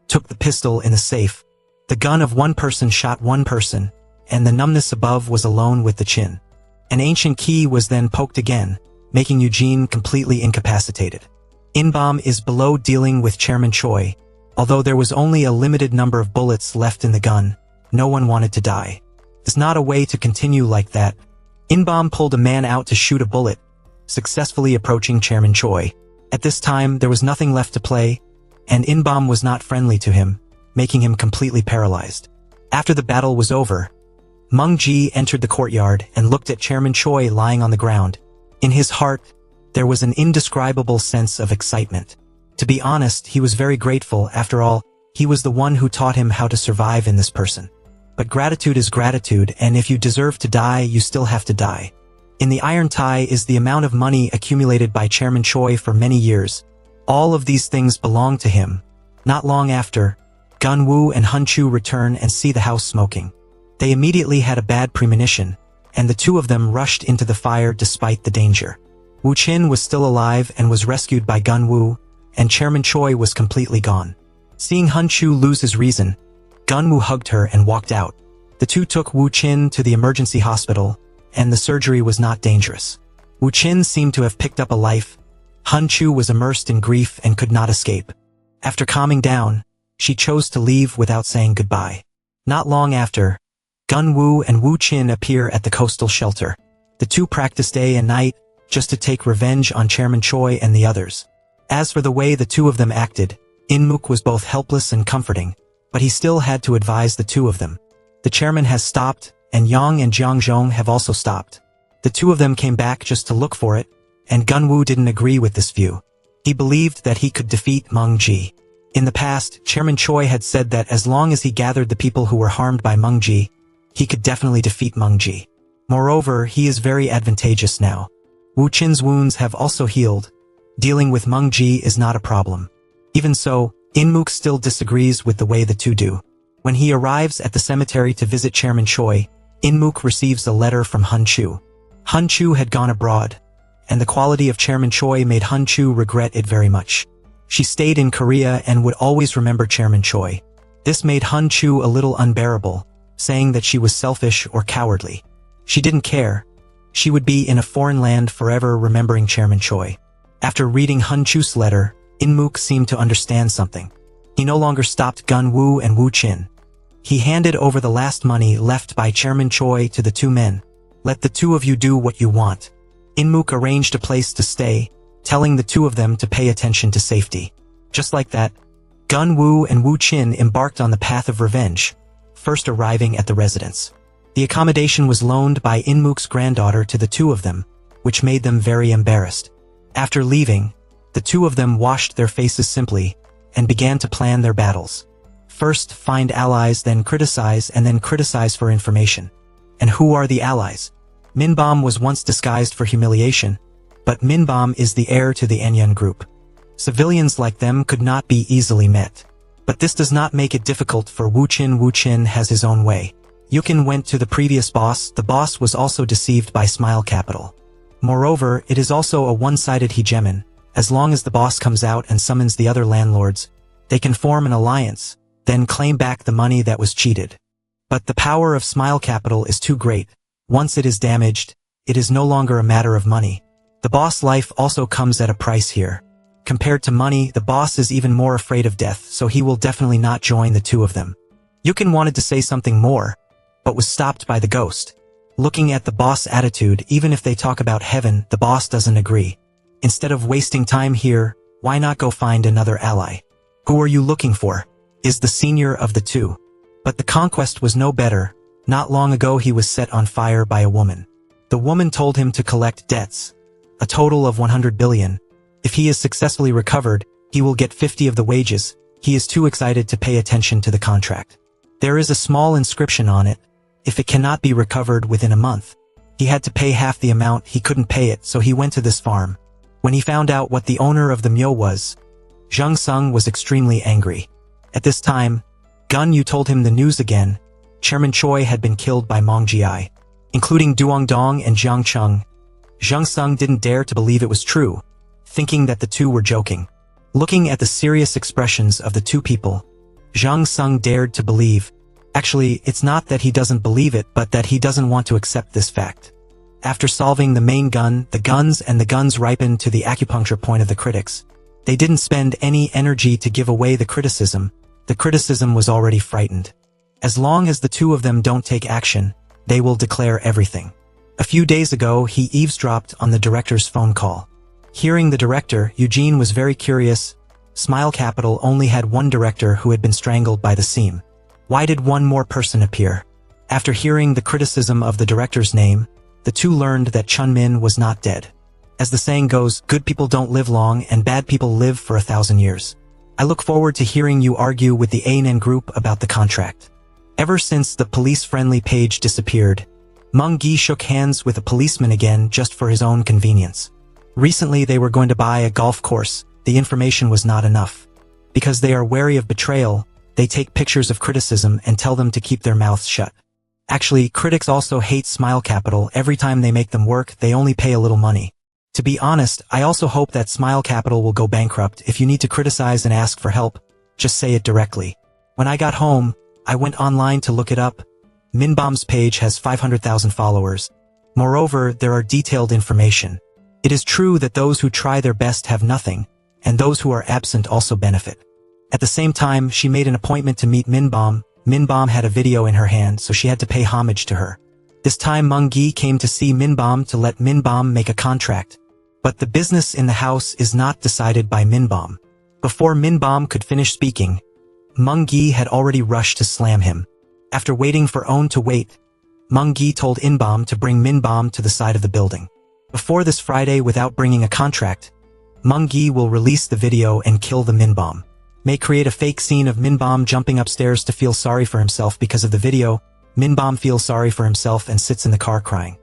Took the pistol in the safe. The gun of one person shot one person, and the numbness above was alone with the chin. An ancient key was then poked again, making Eugene completely incapacitated. Inbom is below dealing with Chairman Choi. Although there was only a limited number of bullets left in the gun, no one wanted to die. It's not a way to continue like that. Inbom pulled a man out to shoot a bullet, successfully approaching Chairman Choi. At this time, there was nothing left to play, and Inbom was not friendly to him, making him completely paralyzed. After the battle was over, Meng Ji entered the courtyard and looked at Chairman Choi lying on the ground. In his heart, there was an indescribable sense of excitement. To be honest, he was very grateful. After all, he was the one who taught him how to survive in this person. But gratitude is gratitude, and if you deserve to die, you still have to die. In the iron tie is the amount of money accumulated by Chairman Choi for many years. All of these things belong to him. Not long after, Gun Woo and Hun Chu return and see the house smoking. They immediately had a bad premonition, and the two of them rushed into the fire despite the danger. Wu Qin was still alive and was rescued by Gun Woo, and Chairman Choi was completely gone. Seeing Hun Chu lose his reason, Gun Woo hugged her and walked out. The two took Wu Qin to the emergency hospital, and the surgery was not dangerous. Wu Qin seemed to have picked up a life. Hun Chu was immersed in grief and could not escape. After calming down, she chose to leave without saying goodbye. Not long after, Gun Woo and Wu Qin appear at the coastal shelter. The two practice day and night, just to take revenge on Chairman Choi and the others. As for the way the two of them acted, Inmook was both helpless and comforting, but he still had to advise the two of them. The chairman has stopped, and Yang and Jiang Zhong have also stopped. The two of them came back just to look for it, and Gun Woo didn't agree with this view. He believed that he could defeat Meng Ji. In the past, Chairman Choi had said that as long as he gathered the people who were harmed by Meng Ji, he could definitely defeat Meng Ji. Moreover, he is very advantageous now. Wu Qin's wounds have also healed. Dealing with Meng Ji is not a problem. Even so, Inmook still disagrees with the way the two do. When he arrives at the cemetery to visit Chairman Choi, Inmook receives a letter from Hun Chu. Hun Chu had gone abroad, and the quality of Chairman Choi made Hun Chu regret it very much. She stayed in Korea and would always remember Chairman Choi. This made Hun Chu a little unbearable, saying that she was selfish or cowardly. She didn't care. She would be in a foreign land forever remembering Chairman Choi. After reading Hun Chu's letter, Inmook seemed to understand something. He no longer stopped Gun Woo and Wu Qin. He handed over the last money left by Chairman Choi to the two men. Let the two of you do what you want. Inmook arranged a place to stay, telling the two of them to pay attention to safety. Just like that, Gun Woo and Wu Qin embarked on the path of revenge, first arriving at the residence. The accommodation was loaned by Inmook's granddaughter to the two of them, which made them very embarrassed. After leaving, the two of them washed their faces simply, and began to plan their battles. First, find allies, then criticize for information. And who are the allies? Minbom was once disguised for humiliation, but Minbom is the heir to the Anyun group. Civilians like them could not be easily met. But this does not make it difficult for Wu Qin. Wu Qin has his own way. Yukin went to the previous boss. The boss was also deceived by Smile Capital. Moreover, it is also a one-sided hegemon. As long as the boss comes out and summons the other landlords, they can form an alliance, then claim back the money that was cheated. But the power of Smile Capital is too great. Once it is damaged, it is no longer a matter of money. The boss life also comes at a price here. Compared to money, the boss is even more afraid of death, so he will definitely not join the two of them. Yukin wanted to say something more, but was stopped by the ghost. Looking at the boss' attitude, even if they talk about heaven, the boss doesn't agree. Instead of wasting time here, why not go find another ally? Who are you looking for? Is the senior of the two. But the conquest was no better. Not long ago he was set on fire by a woman. The woman told him to collect debts, a total of 100 billion. If he is successfully recovered, he will get 50 of the wages. He is too excited to pay attention to the contract. There is a small inscription on it. If it cannot be recovered within a month, he had to pay half the amount. He couldn't pay it, so he went to this farm. When he found out what the owner of the mule was, Zhang Sung was extremely angry. At this time, Gun Yu told him the news again. Chairman Choi had been killed by Meng Ji, including Duong Dong and Jiang Chung. Zhang Sung didn't dare to believe it was true, thinking that the two were joking. Looking at the serious expressions of the two people, Zhang Sung dared to believe. Actually, it's not that he doesn't believe it, but that he doesn't want to accept this fact. After solving the main gun, the guns ripened to the acupuncture point of the critics. They didn't spend any energy to give away the criticism. The criticism was already frightened. As long as the two of them don't take action, they will declare everything. A few days ago, he eavesdropped on the director's phone call. Hearing the director, Eugene was very curious. Smile Capital only had one director who had been strangled by the seam. Why did one more person appear? After hearing the criticism of the director's name, the two learned that Chun Min was not dead. As the saying goes, good people don't live long and bad people live for 1,000 years. I look forward to hearing you argue with the ANN group about the contract. Ever since the police-friendly page disappeared, Meng Gi shook hands with a policeman again just for his own convenience. Recently they were going to buy a golf course. The information was not enough. Because they are wary of betrayal, they take pictures of criticism and tell them to keep their mouths shut. Actually, critics also hate Smile Capital. Every time they make them work, they only pay a little money. To be honest, I also hope that Smile Capital will go bankrupt. If you need to criticize and ask for help, just say it directly. When I got home, I went online to look it up. Minbom's page has 500,000 followers. Moreover, there are detailed information. It is true that those who try their best have nothing, and those who are absent also benefit. At the same time, she made an appointment to meet Minbom. Minbom had a video in her hand, so she had to pay homage to her. This time Meng Gi came to see Minbom to let Minbom make a contract. But the business in the house is not decided by Minbom. Before Minbom could finish speaking, Meng Gi had already rushed to slam him. After waiting for On to wait, Meng Gi told Inbom to bring Minbom to the side of the building. Before this Friday, without bringing a contract, Meng Gi will release the video and kill the Minbom. May create a fake scene of Minbom jumping upstairs to feel sorry for himself. Because of the video, Minbom feels sorry for himself and sits in the car crying.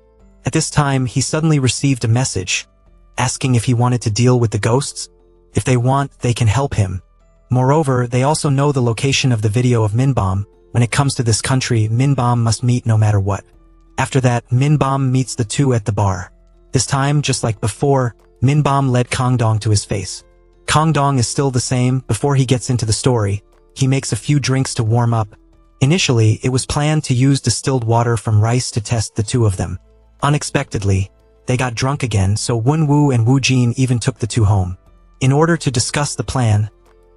At this time, he suddenly received a message asking if he wanted to deal with the ghosts. If they want, they can help him. Moreover, they also know the location of the video of Minbom. When it comes to this country, Minbom must meet no matter what. After that, Minbom meets the two at the bar. This time, just like before, Minbom led Kongdong to his face. Kongdong is still the same. Before he gets into the story, he makes a few drinks to warm up. Initially, it was planned to use distilled water from rice to test the two of them. Unexpectedly, they got drunk again, so Wenwu and Wu Jin even took the two home. In order to discuss the plan,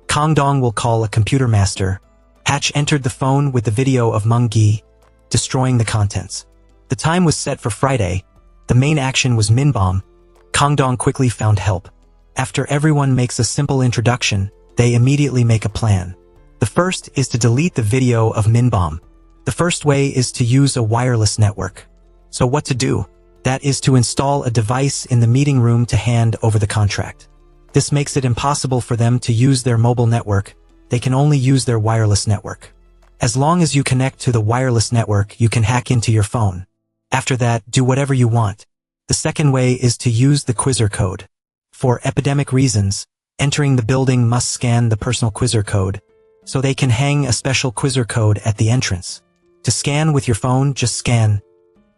Kongdong will call a computer master. Hatch entered the phone with the video of Meng Gi, destroying the contents. The time was set for Friday. The main action was Minbom. Kongdong quickly found help. After everyone makes a simple introduction, they immediately make a plan. The first is to delete the video of Minbom. The first way is to use a wireless network. So what to do? That is to install a device in the meeting room to hand over the contract. This makes it impossible for them to use their mobile network. They can only use their wireless network. As long as you connect to the wireless network, you can hack into your phone. After that, do whatever you want. The second way is to use the Quizzer code. For epidemic reasons, entering the building must scan the personal Quizzer code, so they can hang a special Quizzer code at the entrance. To scan with your phone, just scan.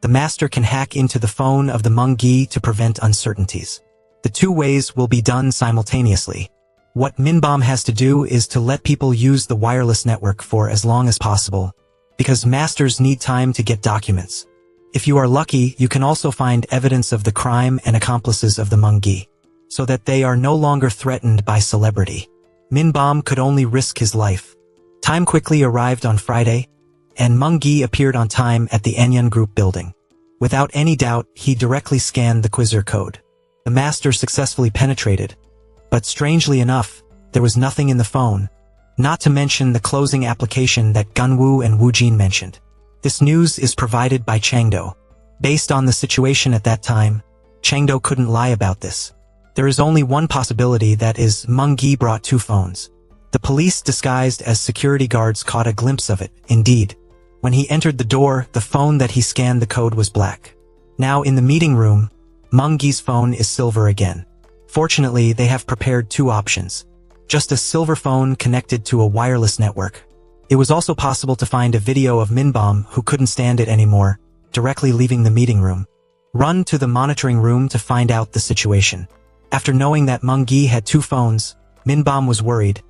The master can hack into the phone of the Meng Gi to prevent uncertainties. The two ways will be done simultaneously. What Minbom has to do is to let people use the wireless network for as long as possible, because masters need time to get documents. If you are lucky, you can also find evidence of the crime and accomplices of the Meng Gi, so that they are no longer threatened by celebrity. Minbom could only risk his life. Time quickly arrived on Friday, and Meng Gi appeared on time at the Anyan Group building. Without any doubt, he directly scanned the Quizzer code. The master successfully penetrated, but strangely enough, there was nothing in the phone, not to mention the closing application that Gunwu and Wu Jin mentioned. This news is provided by Changdo. Based on the situation at that time, Changdo couldn't lie about this. There is only one possibility, that is, Meng Gi brought two phones. The police disguised as security guards caught a glimpse of it. Indeed, when he entered the door, the phone that he scanned the code was black. Now in the meeting room, Meng Gi's phone is silver again. Fortunately, they have prepared two options. Just a silver phone connected to a wireless network. It was also possible to find a video of Minbom, who couldn't stand it anymore, directly leaving the meeting room. Run to the monitoring room to find out the situation. After knowing that Meng Gi had two phones, Minbom was worried.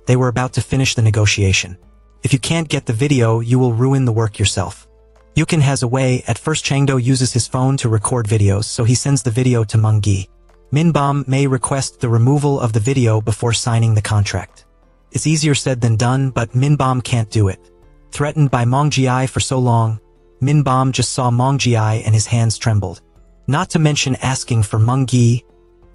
They were about to finish the negotiation. If you can't get the video, you will ruin the work yourself. Yukin has a way. At first Changdo uses his phone to record videos, so he sends the video to Meng Gi. Minbom may request the removal of the video before signing the contract. It's easier said than done, but Minbom can't do it. Threatened by Meng Ji for so long, Minbom just saw Meng Ji and his hands trembled. Not to mention asking for Meng Gi.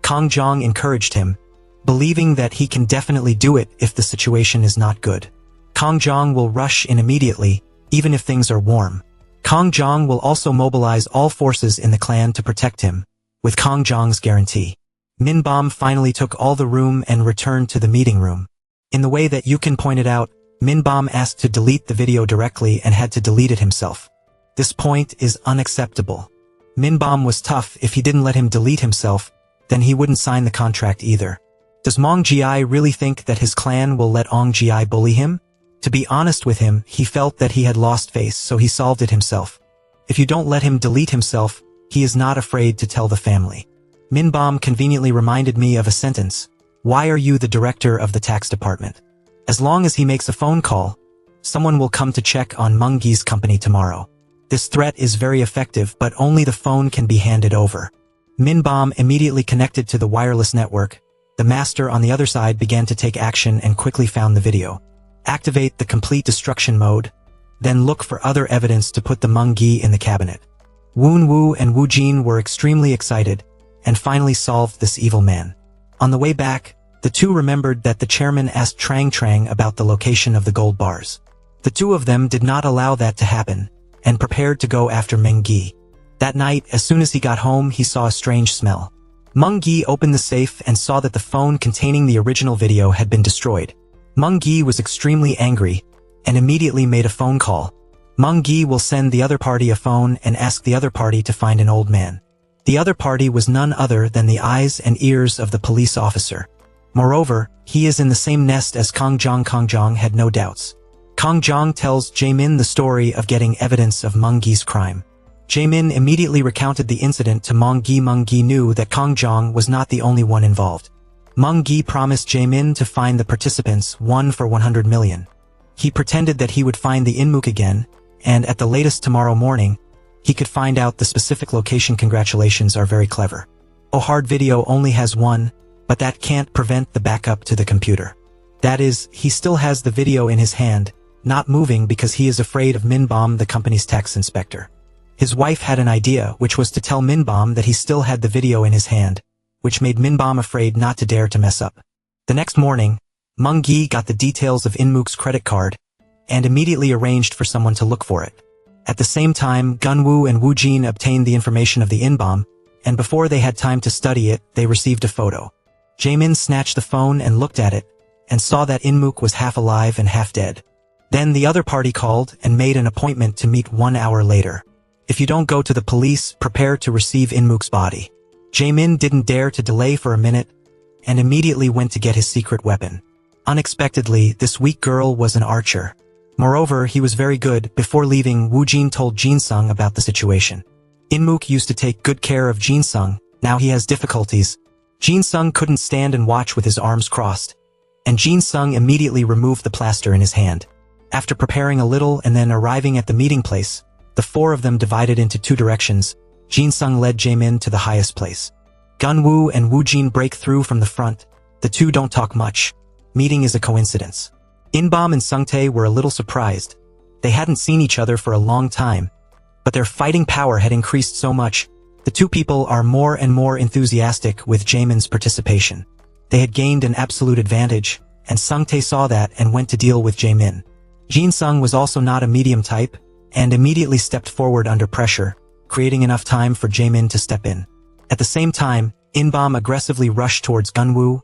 Kang Jong encouraged him, believing that he can definitely do it if the situation is not good. Kang Jong will rush in immediately, even if things are warm. Kang Jong will also mobilize all forces in the clan to protect him, with Kang Jong's guarantee. Min Bom finally took all the room and returned to the meeting room. In the way that Yukon pointed out, Min Bom asked to delete the video directly and had to delete it himself. This point is unacceptable. Min Bom was tough. If he didn't let him delete himself, then he wouldn't sign the contract either. Does Mong Ji really think that his clan will let Ong Ji bully him? To be honest with him, he felt that he had lost face, so he solved it himself. If you don't let him delete himself, he is not afraid to tell the family. Min Bom conveniently reminded me of a sentence. Why are you the director of the tax department? As long as he makes a phone call, someone will come to check on Mung Gi's company tomorrow. This threat is very effective, but only the phone can be handed over. Min Bom immediately connected to the wireless network. The master on the other side began to take action and quickly found the video. Activate the complete destruction mode, then look for other evidence to put the Mung Gi in the cabinet. Woon Woo and Wu Jin were extremely excited and finally solved this evil man. On the way back, the two remembered that the chairman asked Trang Trang about the location of the gold bars. The two of them did not allow that to happen and prepared to go after Meng Gi. That night, as soon as he got home, he saw a strange smell. Meng Gi opened the safe and saw that the phone containing the original video had been destroyed. Meng Gi was extremely angry and immediately made a phone call. Meng Gi will send the other party a phone and ask the other party to find an old man. The other party was none other than the eyes and ears of the police officer. Moreover, he is in the same nest as Kang Jong. Kang Jong had no doubts. Kang Jong tells Jae-min the story of getting evidence of Meng Gi's crime. Jae-min immediately recounted the incident to Meng Gi. Meng Gi knew that Kang Jong was not the only one involved. Meng Gi promised Jae-min to find the participants, 1 for 100 million. He pretended that he would find the Inmook again, and at the latest tomorrow morning, he could find out the specific location. Congratulations are very clever. Hard video only has one, but that can't prevent the backup to the computer. That is, he still has the video in his hand, not moving because he is afraid of Min Bom, the company's tax inspector. His wife had an idea, which was to tell Min Bom that he still had the video in his hand, which made Min Bom afraid not to dare to mess up. The next morning, Meng Gi got the details of Inmook's credit card and immediately arranged for someone to look for it. At the same time, Gunwoo and Wu Jin obtained the information of the Inbom, and before they had time to study it, they received a photo. Jae-min snatched the phone and looked at it, and saw that Inmook was half alive and half dead. Then the other party called and made an appointment to meet 1 hour later. If you don't go to the police, prepare to receive Inmook's body. Jae-min didn't dare to delay for a minute, and immediately went to get his secret weapon. Unexpectedly, this weak girl was an archer. Moreover, he was very good. Before leaving, Wu Jin told Jin Sung about the situation. Inmook used to take good care of Jin Sung, now he has difficulties. Jin Sung couldn't stand and watch with his arms crossed, and Jin Sung immediately removed the plaster in his hand. After preparing a little and then arriving at the meeting place, the four of them divided into 2 directions. Jin Sung led Jae-min to the highest place. Gunwoo and Wu Jin break through from the front. The two don't talk much. Meeting is a coincidence. Inbom and Sungtae were a little surprised. They hadn't seen each other for a long time, but their fighting power had increased so much. The two people are more and more enthusiastic with Jaemin's participation. They had gained an absolute advantage, and Sungtae saw that and went to deal with Jae-min. Jin Sung was also not a medium type, and immediately stepped forward under pressure, creating enough time for Jae-min to step in. At the same time, Inbom aggressively rushed towards Gunwoo.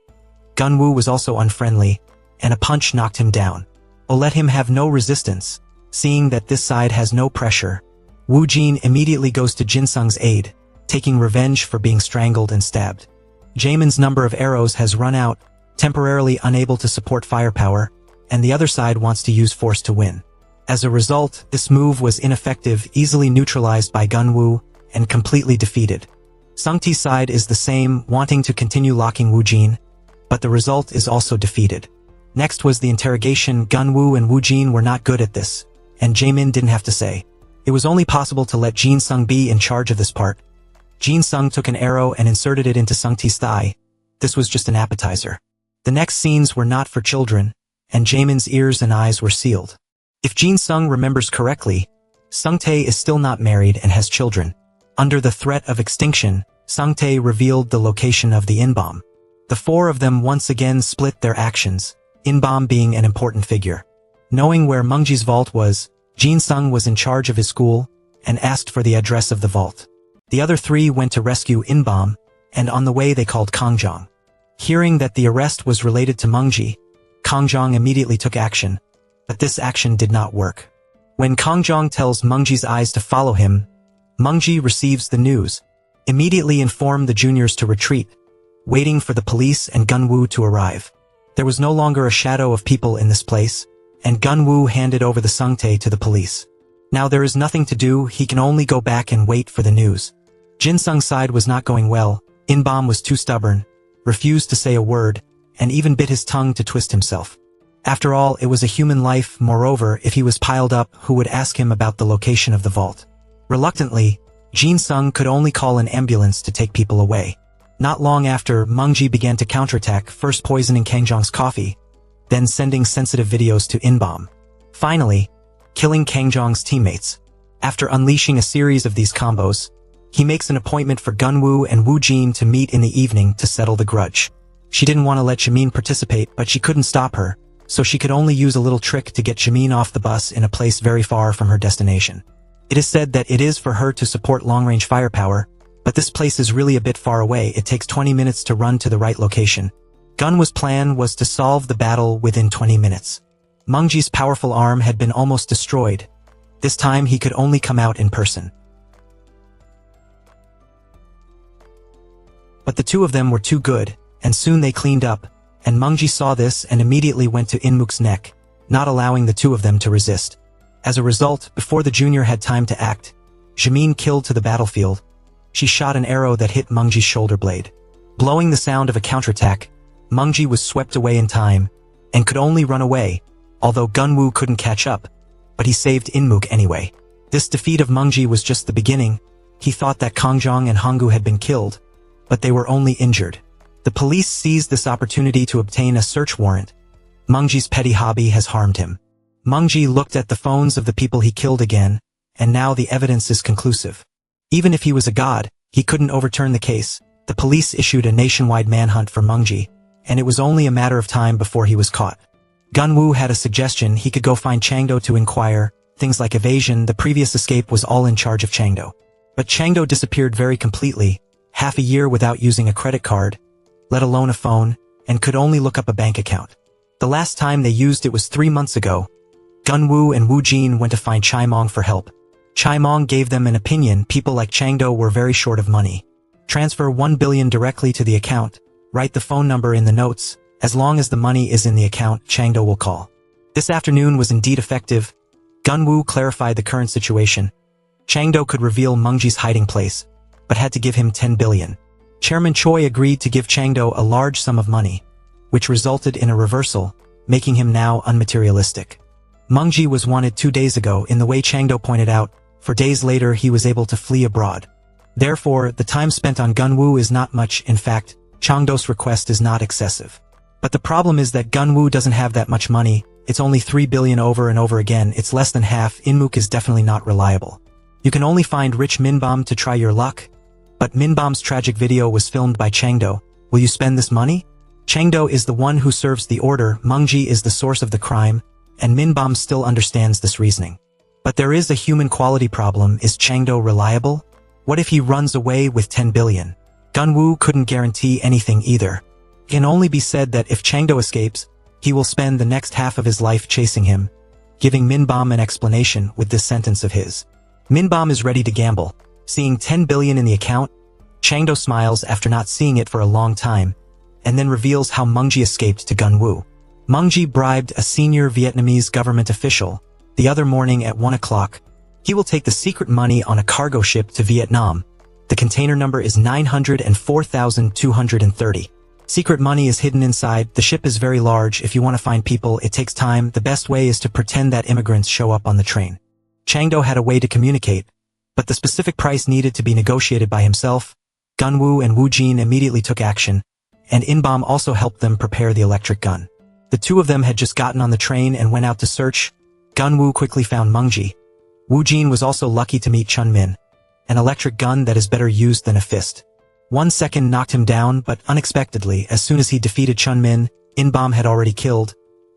Gunwoo was also unfriendly, and a punch knocked him down. Let him have no resistance. Seeing that this side has no pressure, Wu Jin immediately goes to Jin Sung's aid, taking revenge for being strangled and stabbed. Jaemin's number of arrows has run out, temporarily unable to support firepower, and the other side wants to use force to win. As a result, this move was ineffective, easily neutralized by Gunwoo, and completely defeated. Sungtae's side is the same, wanting to continue locking Wu Jin, but the result is also defeated. Next was the interrogation. Gunwoo and Wu Jin were not good at this, and Jae-min didn't have to say. It was only possible to let Jin Sung be in charge of this part. Jin Sung took an arrow and inserted it into Sungtae's thigh. This was just an appetizer. The next scenes were not for children, and Jaemin's ears and eyes were sealed. If Jin Sung remembers correctly, Sungtae is still not married and has children. Under the threat of extinction, Sung-tae revealed the location of the In-bomb. The four of them once again split their actions, In-bomb being an important figure. Knowing where Mungji's vault was, Jin-sung was in charge of his school and asked for the address of the vault. The other three went to rescue In-bomb, and on the way they called Kangjong. Hearing that the arrest was related to Mungji, Kangjong immediately took action, but this action did not work. When Kangjong tells Mungji's eyes to follow him, Mungji receives the news, immediately informed the juniors to retreat, waiting for the police and Gunwoo to arrive. There was no longer a shadow of people in this place, and Gunwoo handed over the Sung-tae to the police. Now there is nothing to do, he can only go back and wait for the news. Jin-sung's side was not going well, In-bomb was too stubborn, refused to say a word, and even bit his tongue to twist himself. After all, it was a human life, moreover, if he was piled up, who would ask him about the location of the vault? Reluctantly, Jin-sung could only call an ambulance to take people away. Not long after, Mungji began to counterattack, first poisoning Kangjong's coffee, then sending sensitive videos to In-bomb. Finally, killing Kangjong's teammates. After unleashing a series of these combos, he makes an appointment for Gunwoo and Woo Jin to meet in the evening to settle the grudge. She didn't want to let Jamin participate, but she couldn't stop her, so she could only use a little trick to get Jamin off the bus in a place very far from her destination. It is said that it is for her to support long-range firepower, but this place is really a bit far away. It takes 20 minutes to run to the right location. Gunwoo's plan was to solve the battle within 20 minutes. Mungji's powerful arm had been almost destroyed. This time he could only come out in person. But the two of them were too good, and soon they cleaned up, and Mungji saw this and immediately went to Inmook's neck, not allowing the two of them to resist. As a result, before the junior had time to act, Jamin killed to the battlefield. She shot an arrow that hit Mungji's shoulder blade. Blowing the sound of a counterattack, Mungji was swept away in time, and could only run away, although Gunwoo couldn't catch up, but he saved Inmook anyway. This defeat of Mungji was just the beginning. He thought that Kangjong and Honggu had been killed, but they were only injured. The police seized this opportunity to obtain a search warrant. Mungji's petty hobby has harmed him. Mungji looked at the phones of the people he killed again, and now the evidence is conclusive. Even if he was a god, he couldn't overturn the case. The police issued a nationwide manhunt for Mungji, and it was only a matter of time before he was caught. Gunwoo had a suggestion. He could go find Changdo to inquire. Things like evasion, the previous escape was all in charge of Changdo. But Changdo disappeared very completely, half a year without using a credit card, let alone a phone, and could only look up a bank account. The last time they used it was 3 months ago. Gunwoo and Woo Jin went to find Chaimong for help. Chaimong gave them an opinion. People like Changdo were very short of money. Transfer 1 billion directly to the account, write the phone number in the notes. As long as the money is in the account, Changdo will call. This afternoon was indeed effective. Gunwoo clarified the current situation. Changdo could reveal Mungji's hiding place, but had to give him 10 billion. Chairman Choi agreed to give Changdo a large sum of money, which resulted in a reversal, making him now unmaterialistic. Mungji was wanted 2 days ago. In the way Changdo pointed out, for days later he was able to flee abroad. Therefore, the time spent on Gunwoo is not much. In fact, Changdo's request is not excessive. But the problem is that Gunwoo doesn't have that much money. It's only 3 billion over and over again. It's less than half. Inmook is definitely not reliable. You can only find rich Minbom to try your luck. But Minbom's tragic video was filmed by Changdo. Will you spend this money? Changdo is the one who serves the order. Mungji is the source of the crime, and Minbom still understands this reasoning. But there is a human quality problem. Is Changdo reliable? What if he runs away with 10 billion? Gunwoo couldn't guarantee anything either. It can only be said that if Changdo escapes, he will spend the next half of his life chasing him, giving Minbom an explanation with this sentence of his. Minbom is ready to gamble. Seeing 10 billion in the account, Changdo smiles after not seeing it for a long time, and then reveals how Mungji escaped to Gunwoo. Mungji bribed a senior Vietnamese government official. The other morning at 1 o'clock, he will take the secret money on a cargo ship to Vietnam. The container number is 904,230. Secret money is hidden inside. The ship is very large. If you want to find people, it takes time. The best way is to pretend that immigrants show up on the train. Changdo had a way to communicate, but the specific price needed to be negotiated by himself. Gunwoo and Woo Jin immediately took action, and Inbom also helped them prepare the electric gun. The two of them had just gotten on the train and went out to search. Gunwoo quickly found Mungji. Woo Jin was also lucky to meet Chun Min, an electric gun that is better used than a fist. 1 second knocked him down, but unexpectedly, as soon as he defeated Chun Min, In-bomb had already killed,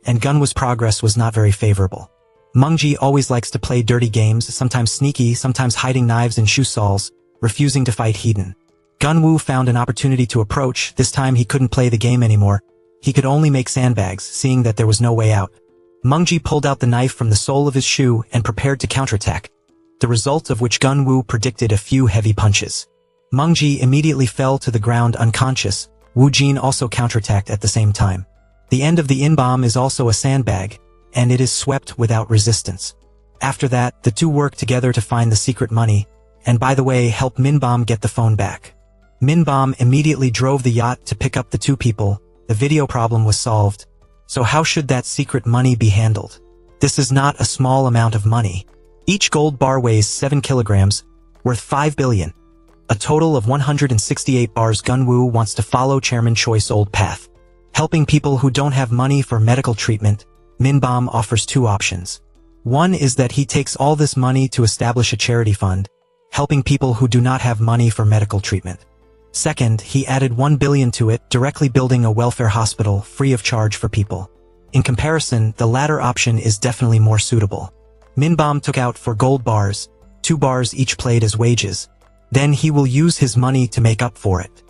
and Gunwoo's progress was not very favorable. Mengji always likes to play dirty games, sometimes sneaky, sometimes hiding knives in shoe soles, refusing to fight Hedon. Gunwoo found an opportunity to approach. This time he couldn't play the game anymore. He could only make sandbags, seeing that there was no way out. Mengji pulled out the knife from the sole of his shoe and prepared to counterattack, the result of which Gunwoo predicted a few heavy punches. Mengji immediately fell to the ground unconscious. Wu Jin also counterattacked at the same time. The end of the In-bomb is also a sandbag, and it is swept without resistance. After that, the two work together to find the secret money, and by the way, help Min-bomb get the phone back. Min-bomb immediately drove the yacht to pick up the two people. The video problem was solved. So how should that secret money be handled? This is not a small amount of money. Each gold bar weighs 7 kilograms, worth 5 billion. A total of 168 bars. Gunwoo wants to follow Chairman Choi's old path, helping people who don't have money for medical treatment. Min-bomb offers two options. One is that he takes all this money to establish a charity fund, helping people who do not have money for medical treatment. Second, he added 1 billion to it, directly building a welfare hospital free of charge for people. In comparison, the latter option is definitely more suitable. Min-bomb took out 4 gold bars, 2 bars each played as wages. Then he will use his money to make up for it.